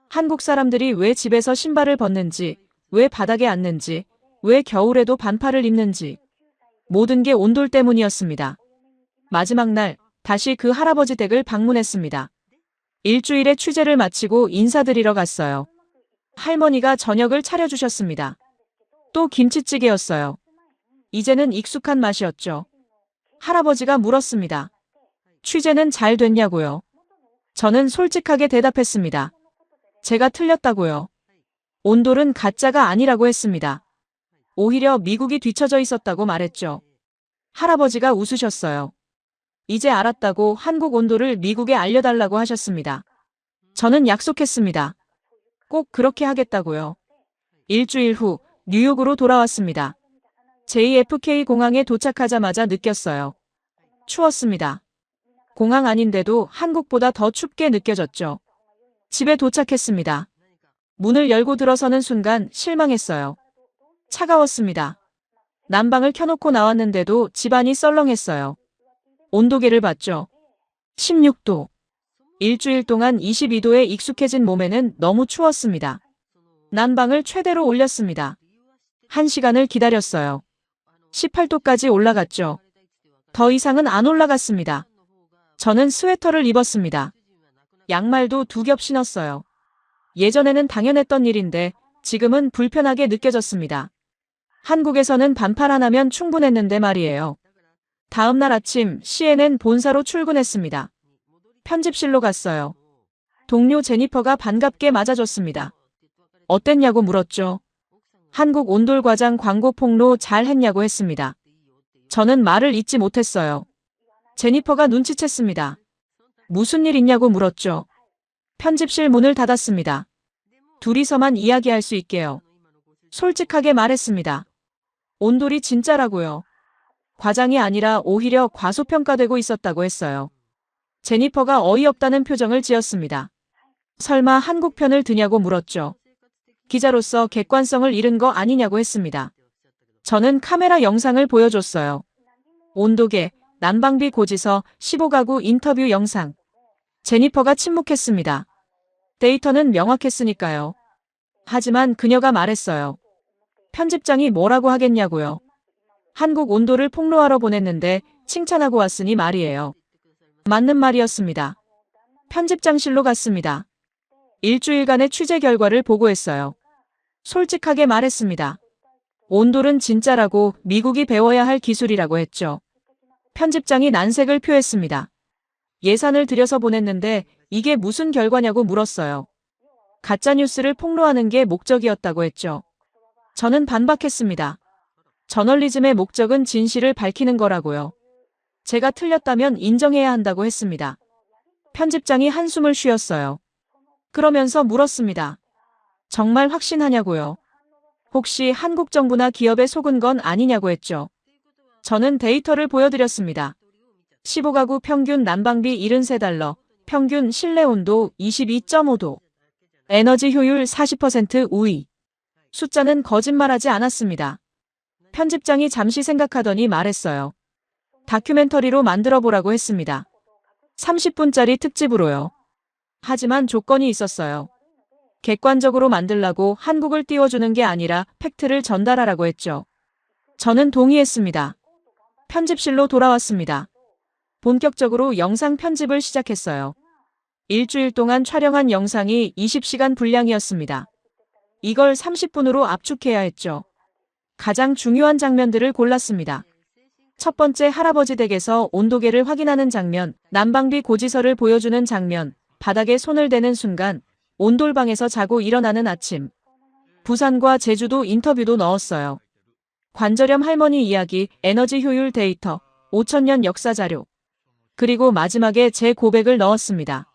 한국 사람들이 왜 집에서 신발을 벗는지, 왜 바닥에 앉는지, 왜 겨울에도 반팔을 입는지. 모든 게 온돌 때문이었습니다. 마지막 날 다시 그 할아버지 댁을 방문했습니다. 일주일의 취재를 마치고 인사드리러 갔어요. 할머니가 저녁을 차려주셨습니다. 또 김치찌개였어요. 이제는 익숙한 맛이었죠. 할아버지가 물었습니다. 취재는 잘 됐냐고요? 저는 솔직하게 대답했습니다. 제가 틀렸다고요. 온돌은 가짜가 아니라고 했습니다. 오히려 미국이 뒤처져 있었다고 말했죠. 할아버지가 웃으셨어요. 이제 알았다고 한국 온돌을 미국에 알려달라고 하셨습니다. 저는 약속했습니다. 꼭 그렇게 하겠다고요. 일주일 후 뉴욕으로 돌아왔습니다. JFK 공항에 도착하자마자 느꼈어요. 추웠습니다. 공항 아닌데도 한국보다 더 춥게 느껴졌죠. 집에 도착했습니다. 문을 열고 들어서는 순간 실망했어요. 차가웠습니다. 난방을 켜놓고 나왔는데도 집안이 썰렁했어요. 온도계를 봤죠. 16도. 일주일 동안 22도에 익숙해진 몸에는 너무 추웠습니다. 난방을 최대로 올렸습니다. 1시간을 기다렸어요. 18도까지 올라갔죠. 더 이상은 안 올라갔습니다. 저는 스웨터를 입었습니다. 양말도 2겹 신었어요. 예전에는 당연했던 일인데 지금은 불편하게 느껴졌습니다. 한국에서는 반팔 하나면 충분했는데 말이에요. 다음 날 아침 CNN 본사로 출근했습니다. 편집실로 갔어요. 동료 제니퍼가 반갑게 맞아줬습니다. 어땠냐고 물었죠. 한국 온돌 과장 광고 폭로 잘 했냐고 했습니다. 저는 말을 잇지 못했어요. 제니퍼가 눈치챘습니다. 무슨 일 있냐고 물었죠. 편집실 문을 닫았습니다. 둘이서만 이야기할 수 있게요. 솔직하게 말했습니다. 온돌이 진짜라고요. 과장이 아니라 오히려 과소평가되고 있었다고 했어요. 제니퍼가 어이없다는 표정을 지었습니다. 설마 한국 편을 드냐고 물었죠. 기자로서 객관성을 잃은 거 아니냐고 했습니다. 저는 카메라 영상을 보여줬어요. 온도계, 난방비 고지서, 15가구 인터뷰 영상. 제니퍼가 침묵했습니다. 데이터는 명확했으니까요. 하지만 그녀가 말했어요. 편집장이 뭐라고 하겠냐고요. 한국 온도를 폭로하러 보냈는데 칭찬하고 왔으니 말이에요. 맞는 말이었습니다. 편집장실로 갔습니다. 일주일간의 취재 결과를 보고했어요. 솔직하게 말했습니다. 온돌은 진짜라고 미국이 배워야 할 기술이라고 했죠. 편집장이 난색을 표했습니다. 예산을 들여서 보냈는데 이게 무슨 결과냐고 물었어요. 가짜뉴스를 폭로하는 게 목적이었다고 했죠. 저는 반박했습니다. 저널리즘의 목적은 진실을 밝히는 거라고요. 제가 틀렸다면 인정해야 한다고 했습니다. 편집장이 한숨을 쉬었어요. 그러면서 물었습니다. 정말 확신하냐고요. 혹시 한국 정부나 기업에 속은 건 아니냐고 했죠. 저는 데이터를 보여드렸습니다. 15가구 평균 난방비 73달러, 평균 실내 온도 22.5도, 에너지 효율 40% 우위. 숫자는 거짓말하지 않았습니다. 편집장이 잠시 생각하더니 말했어요. 다큐멘터리로 만들어 보라고 했습니다. 30분짜리 특집으로요. 하지만 조건이 있었어요. 객관적으로 만들라고 한국을 띄워주는 게 아니라 팩트를 전달하라고 했죠. 저는 동의했습니다. 편집실로 돌아왔습니다. 본격적으로 영상 편집을 시작했어요. 일주일 동안 촬영한 영상이 20시간 분량이었습니다. 이걸 30분으로 압축해야 했죠. 가장 중요한 장면들을 골랐습니다. 첫 번째, 할아버지 댁에서 온도계를 확인하는 장면, 난방비 고지서를 보여주는 장면, 바닥에 손을 대는 순간, 온돌방에서 자고 일어나는 아침. 부산과 제주도 인터뷰도 넣었어요. 관절염 할머니 이야기, 에너지 효율 데이터, 5,000년 역사 자료. 그리고 마지막에 제 고백을 넣었습니다.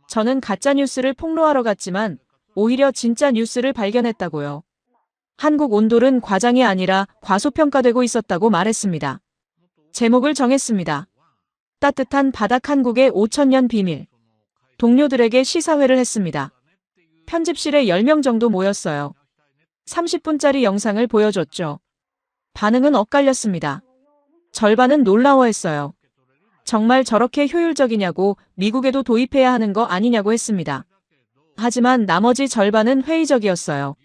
저는 가짜뉴스를 폭로하러 갔지만 오히려 진짜 뉴스를 발견했다고요. 한국 온돌은 과장이 아니라 과소평가되고 있었다고 말했습니다. 제목을 정했습니다. 따뜻한 바닥 한국의 5,000년 비밀. 동료들에게 시사회를 했습니다. 편집실에 10명 정도 모였어요. 30분짜리 영상을 보여줬죠. 반응은 엇갈렸습니다. 절반은 놀라워했어요. 정말 저렇게 효율적이냐고, 미국에도 도입해야 하는 거 아니냐고 했습니다. 하지만 나머지 절반은 회의적이었어요.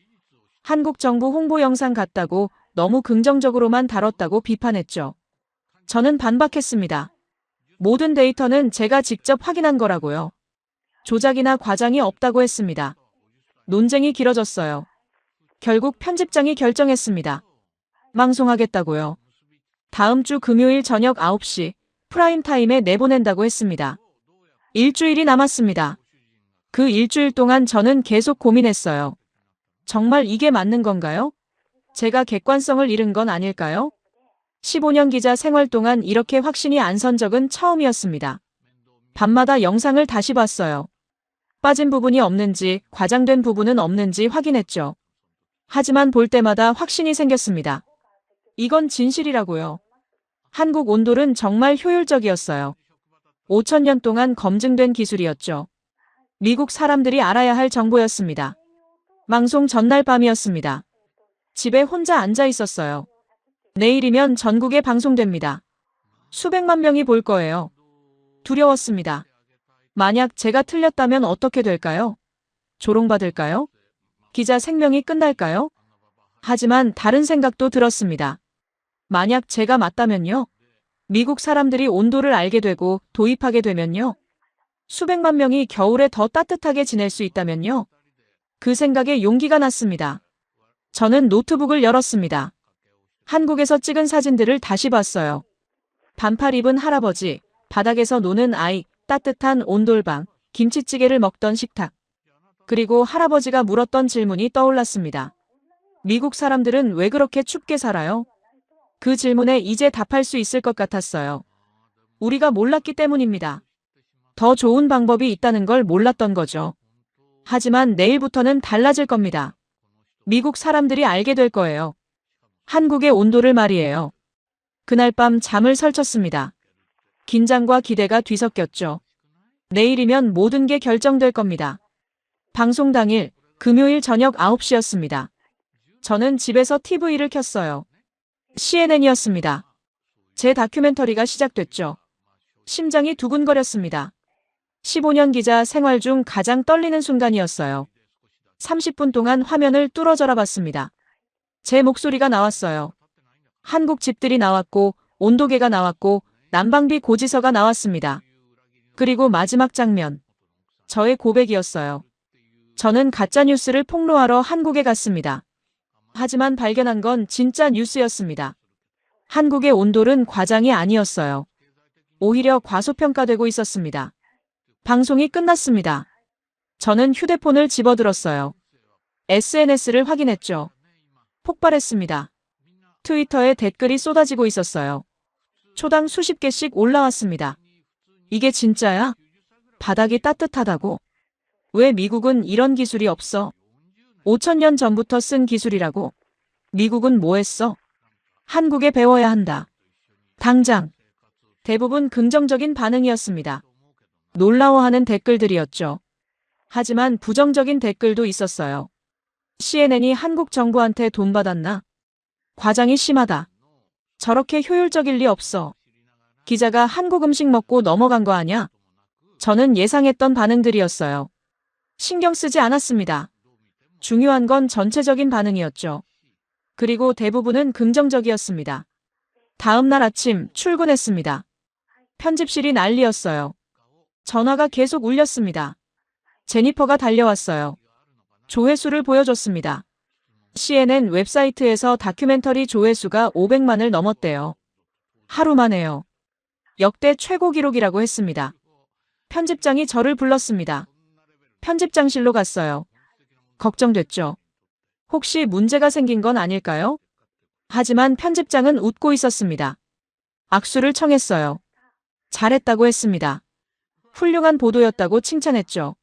한국 정부 홍보 영상 같다고, 너무 긍정적으로만 다뤘다고 비판했죠. 저는 반박했습니다. 모든 데이터는 제가 직접 확인한 거라고요. 조작이나 과장이 없다고 했습니다. 논쟁이 길어졌어요. 결국 편집장이 결정했습니다. 망송하겠다고요. 다음 주 금요일 저녁 9시 프라임타임에 내보낸다고 했습니다. 일주일이 남았습니다. 그 일주일 동안 저는 계속 고민했어요. 정말 이게 맞는 건가요? 제가 객관성을 잃은 건 아닐까요? 15년 기자 생활 동안 이렇게 확신이 안 선 적은 처음이었습니다. 밤마다 영상을 다시 봤어요. 빠진 부분이 없는지, 과장된 부분은 없는지 확인했죠. 하지만 볼 때마다 확신이 생겼습니다. 이건 진실이라고요. 한국 온돌은 정말 효율적이었어요. 5,000년 동안 검증된 기술이었죠. 미국 사람들이 알아야 할 정보였습니다. 망송 전날 밤이었습니다. 집에 혼자 앉아 있었어요. 내일이면 전국에 방송됩니다. 수백만 명이 볼 거예요. 두려웠습니다. 만약 제가 틀렸다면 어떻게 될까요? 조롱받을까요? 기자 생명이 끝날까요? 하지만 다른 생각도 들었습니다. 만약 제가 맞다면요? 미국 사람들이 온도를 알게 되고 도입하게 되면요? 수백만 명이 겨울에 더 따뜻하게 지낼 수 있다면요? 그 생각에 용기가 났습니다. 저는 노트북을 열었습니다. 한국에서 찍은 사진들을 다시 봤어요. 반팔 입은 할아버지, 바닥에서 노는 아이, 따뜻한 온돌방, 김치찌개를 먹던 식탁. 그리고 할아버지가 물었던 질문이 떠올랐습니다. 미국 사람들은 왜 그렇게 춥게 살아요? 그 질문에 이제 답할 수 있을 것 같았어요. 우리가 몰랐기 때문입니다. 더 좋은 방법이 있다는 걸 몰랐던 거죠. 하지만 내일부터는 달라질 겁니다. 미국 사람들이 알게 될 거예요. 한국의 온도를 말이에요. 그날 밤 잠을 설쳤습니다. 긴장과 기대가 뒤섞였죠. 내일이면 모든 게 결정될 겁니다. 방송 당일 금요일 저녁 9시였습니다. 저는 집에서 TV를 켰어요. CNN이었습니다. 제 다큐멘터리가 시작됐죠. 심장이 두근거렸습니다. 15년 기자 생활 중 가장 떨리는 순간이었어요. 30분 동안 화면을 뚫어져라 봤습니다. 제 목소리가 나왔어요. 한국 집들이 나왔고, 온도계가 나왔고, 난방비 고지서가 나왔습니다. 그리고 마지막 장면. 저의 고백이었어요. 저는 가짜뉴스를 폭로하러 한국에 갔습니다. 하지만 발견한 건 진짜 뉴스였습니다. 한국의 온돌은 과장이 아니었어요. 오히려 과소평가되고 있었습니다. 방송이 끝났습니다. 저는 휴대폰을 집어들었어요. SNS를 확인했죠. 폭발했습니다. 트위터에 댓글이 쏟아지고 있었어요. 초당 수십 개씩 올라왔습니다. 이게 진짜야? 바닥이 따뜻하다고? 왜 미국은 이런 기술이 없어? 5,000년 전부터 쓴 기술이라고? 미국은 뭐 했어? 한국에 배워야 한다. 당장. 대부분 긍정적인 반응이었습니다. 놀라워하는 댓글들이었죠. 하지만 부정적인 댓글도 있었어요. CNN이 한국 정부한테 돈 받았나? 과장이 심하다. 저렇게 효율적일 리 없어. 기자가 한국 음식 먹고 넘어간 거 아냐? 저는 예상했던 반응들이었어요. 신경 쓰지 않았습니다. 중요한 건 전체적인 반응이었죠. 그리고 대부분은 긍정적이었습니다. 다음 날 아침 출근했습니다. 편집실이 난리였어요. 전화가 계속 울렸습니다. 제니퍼가 달려왔어요. 조회수를 보여줬습니다. CNN 웹사이트에서 다큐멘터리 조회수가 500만을 넘었대요. 하루 만에요. 역대 최고 기록이라고 했습니다. 편집장이 저를 불렀습니다. 편집장실로 갔어요. 걱정됐죠. 혹시 문제가 생긴 건 아닐까요? 하지만 편집장은 웃고 있었습니다. 악수를 청했어요. 잘했다고 했습니다. 훌륭한 보도였다고 칭찬했죠.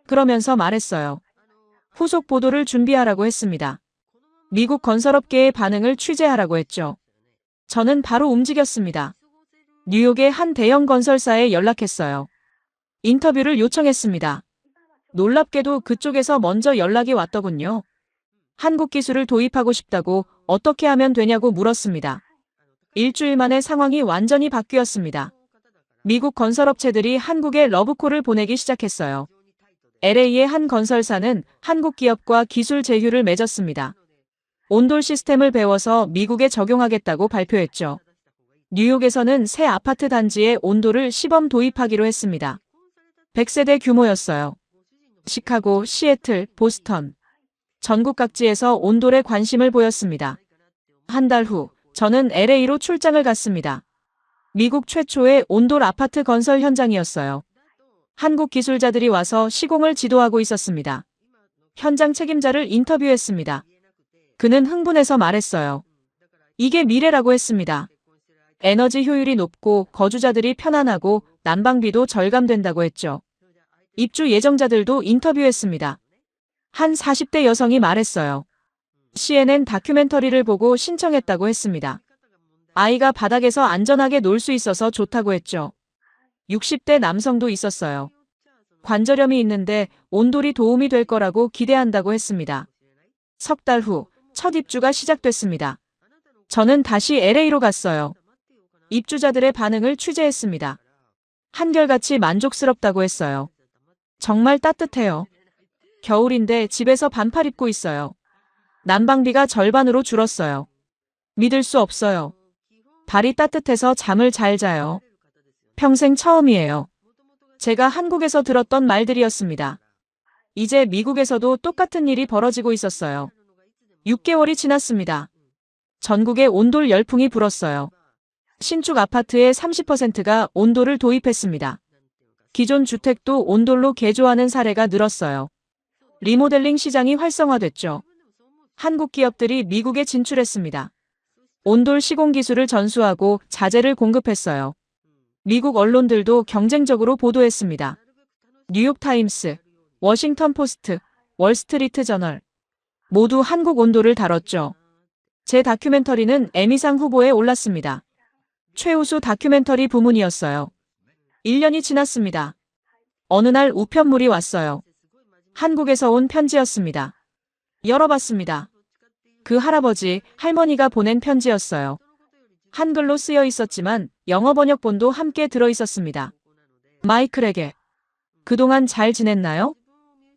그러면서 말했어요. 후속 보도를 준비하라고 했습니다. 미국 건설업계의 반응을 취재하라고 했죠. 저는 바로 움직였습니다. 뉴욕의 한 대형 건설사에 연락했어요. 인터뷰를 요청했습니다. 놀랍게도 그쪽에서 먼저 연락이 왔더군요. 한국 기술을 도입하고 싶다고 어떻게 하면 되냐고 물었습니다. 일주일 만에 상황이 완전히 바뀌었습니다. 미국 건설업체들이 한국에 러브콜을 보내기 시작했어요. LA의 한 건설사는 한국 기업과 기술 제휴를 맺었습니다. 온돌 시스템을 배워서 미국에 적용하겠다고 발표했죠. 뉴욕에서는 새 아파트 단지에 온돌을 시범 도입하기로 했습니다. 100세대 규모였어요. 시카고, 시애틀, 보스턴. 전국 각지에서 온돌에 관심을 보였습니다. 한 달 후, 저는 LA로 출장을 갔습니다. 미국 최초의 온돌 아파트 건설 현장이었어요. 한국 기술자들이 와서 시공을 지도하고 있었습니다. 현장 책임자를 인터뷰했습니다. 그는 흥분해서 말했어요. 이게 미래라고 했습니다. 에너지 효율이 높고 거주자들이 편안하고 난방비도 절감된다고 했죠. 입주 예정자들도 인터뷰했습니다. 한 40대 여성이 말했어요. CNN 다큐멘터리를 보고 신청했다고 했습니다. 아이가 바닥에서 안전하게 놀 수 있어서 좋다고 했죠. 60대 남성도 있었어요. 관절염이 있는데 온돌이 도움이 될 거라고 기대한다고 했습니다. 석 달 후 첫 입주가 시작됐습니다. 저는 다시 LA로 갔어요. 입주자들의 반응을 취재했습니다. 한결같이 만족스럽다고 했어요. 정말 따뜻해요. 겨울인데 집에서 반팔 입고 있어요. 난방비가 절반으로 줄었어요. 믿을 수 없어요. 발이 따뜻해서 잠을 잘 자요. 평생 처음이에요. 제가 한국에서 들었던 말들이었습니다. 이제 미국에서도 똑같은 일이 벌어지고 있었어요. 6개월이 지났습니다. 전국에 온돌 열풍이 불었어요. 신축 아파트의 30%가 온돌을 도입했습니다. 기존 주택도 온돌로 개조하는 사례가 늘었어요. 리모델링 시장이 활성화됐죠. 한국 기업들이 미국에 진출했습니다. 온돌 시공 기술을 전수하고 자재를 공급했어요. 미국 언론들도 경쟁적으로 보도했습니다. 뉴욕타임스, 워싱턴 포스트, 월스트리트 저널. 모두 한국 온돌을 다뤘죠. 제 다큐멘터리는 에미상 후보에 올랐습니다. 최우수 다큐멘터리 부문이었어요. 1년이 지났습니다. 어느 날 우편물이 왔어요. 한국에서 온 편지였습니다. 열어봤습니다. 그 할아버지, 할머니가 보낸 편지였어요. 한글로 쓰여 있었지만 영어 번역본도 함께 들어 있었습니다. 마이클에게. 그동안 잘 지냈나요?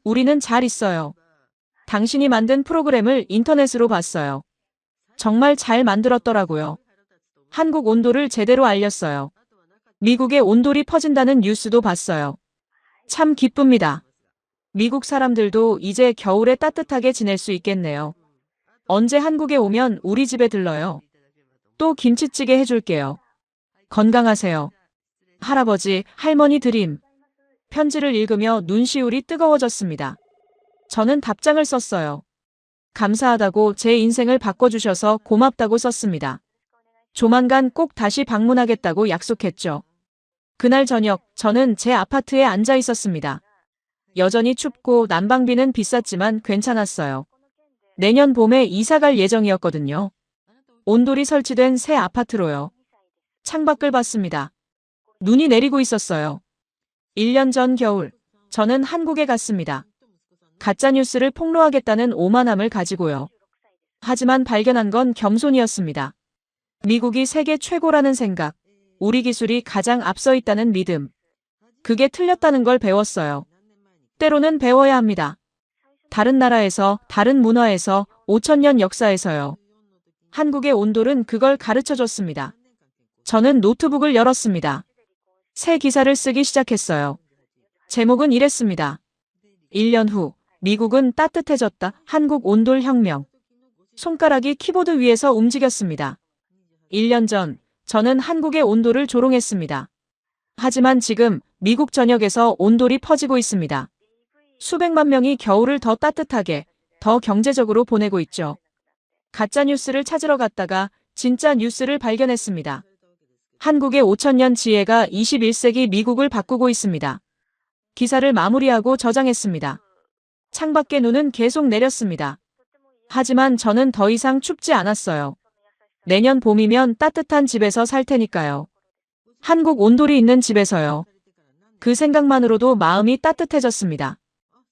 우리는 잘 있어요. 당신이 만든 프로그램을 인터넷으로 봤어요. 정말 잘 만들었더라고요. 한국 온돌을 제대로 알렸어요. 미국에 온돌이 퍼진다는 뉴스도 봤어요. 참 기쁩니다. 미국 사람들도 이제 겨울에 따뜻하게 지낼 수 있겠네요. 언제 한국에 오면 우리 집에 들러요. 또 김치찌개 해줄게요. 건강하세요. 할아버지, 할머니 드림. 편지를 읽으며 눈시울이 뜨거워졌습니다. 저는 답장을 썼어요. 감사하다고 제 인생을 바꿔주셔서 고맙다고 썼습니다. 조만간 꼭 다시 방문하겠다고 약속했죠. 그날 저녁 저는 제 아파트에 앉아 있었습니다. 여전히 춥고 난방비는 비쌌지만 괜찮았어요. 내년 봄에 이사 갈 예정이었거든요. 온돌이 설치된 새 아파트로요. 창밖을 봤습니다. 눈이 내리고 있었어요. 1년 전 겨울, 저는 한국에 갔습니다. 가짜뉴스를 폭로하겠다는 오만함을 가지고요. 하지만 발견한 건 겸손이었습니다. 미국이 세계 최고라는 생각, 우리 기술이 가장 앞서 있다는 믿음. 그게 틀렸다는 걸 배웠어요. 때로는 배워야 합니다. 다른 나라에서, 다른 문화에서, 5,000년 역사에서요. 한국의 온돌은 그걸 가르쳐 줬습니다. 저는 노트북을 열었습니다. 새 기사를 쓰기 시작했어요. 제목은 이랬습니다. 1년 후, 미국은 따뜻해졌다. 한국 온돌 혁명. 손가락이 키보드 위에서 움직였습니다. 1년 전, 저는 한국의 온돌을 조롱했습니다. 하지만 지금 미국 전역에서 온돌이 퍼지고 있습니다. 수백만 명이 겨울을 더 따뜻하게, 더 경제적으로 보내고 있죠. 가짜 뉴스를 찾으러 갔다가 진짜 뉴스를 발견했습니다. 한국의 5,000년 지혜가 21세기 미국을 바꾸고 있습니다. 기사를 마무리하고 저장했습니다. 창밖에 눈은 계속 내렸습니다. 하지만 저는 더 이상 춥지 않았어요. 내년 봄이면 따뜻한 집에서 살 테니까요. 한국 온돌이 있는 집에서요. 그 생각만으로도 마음이 따뜻해졌습니다.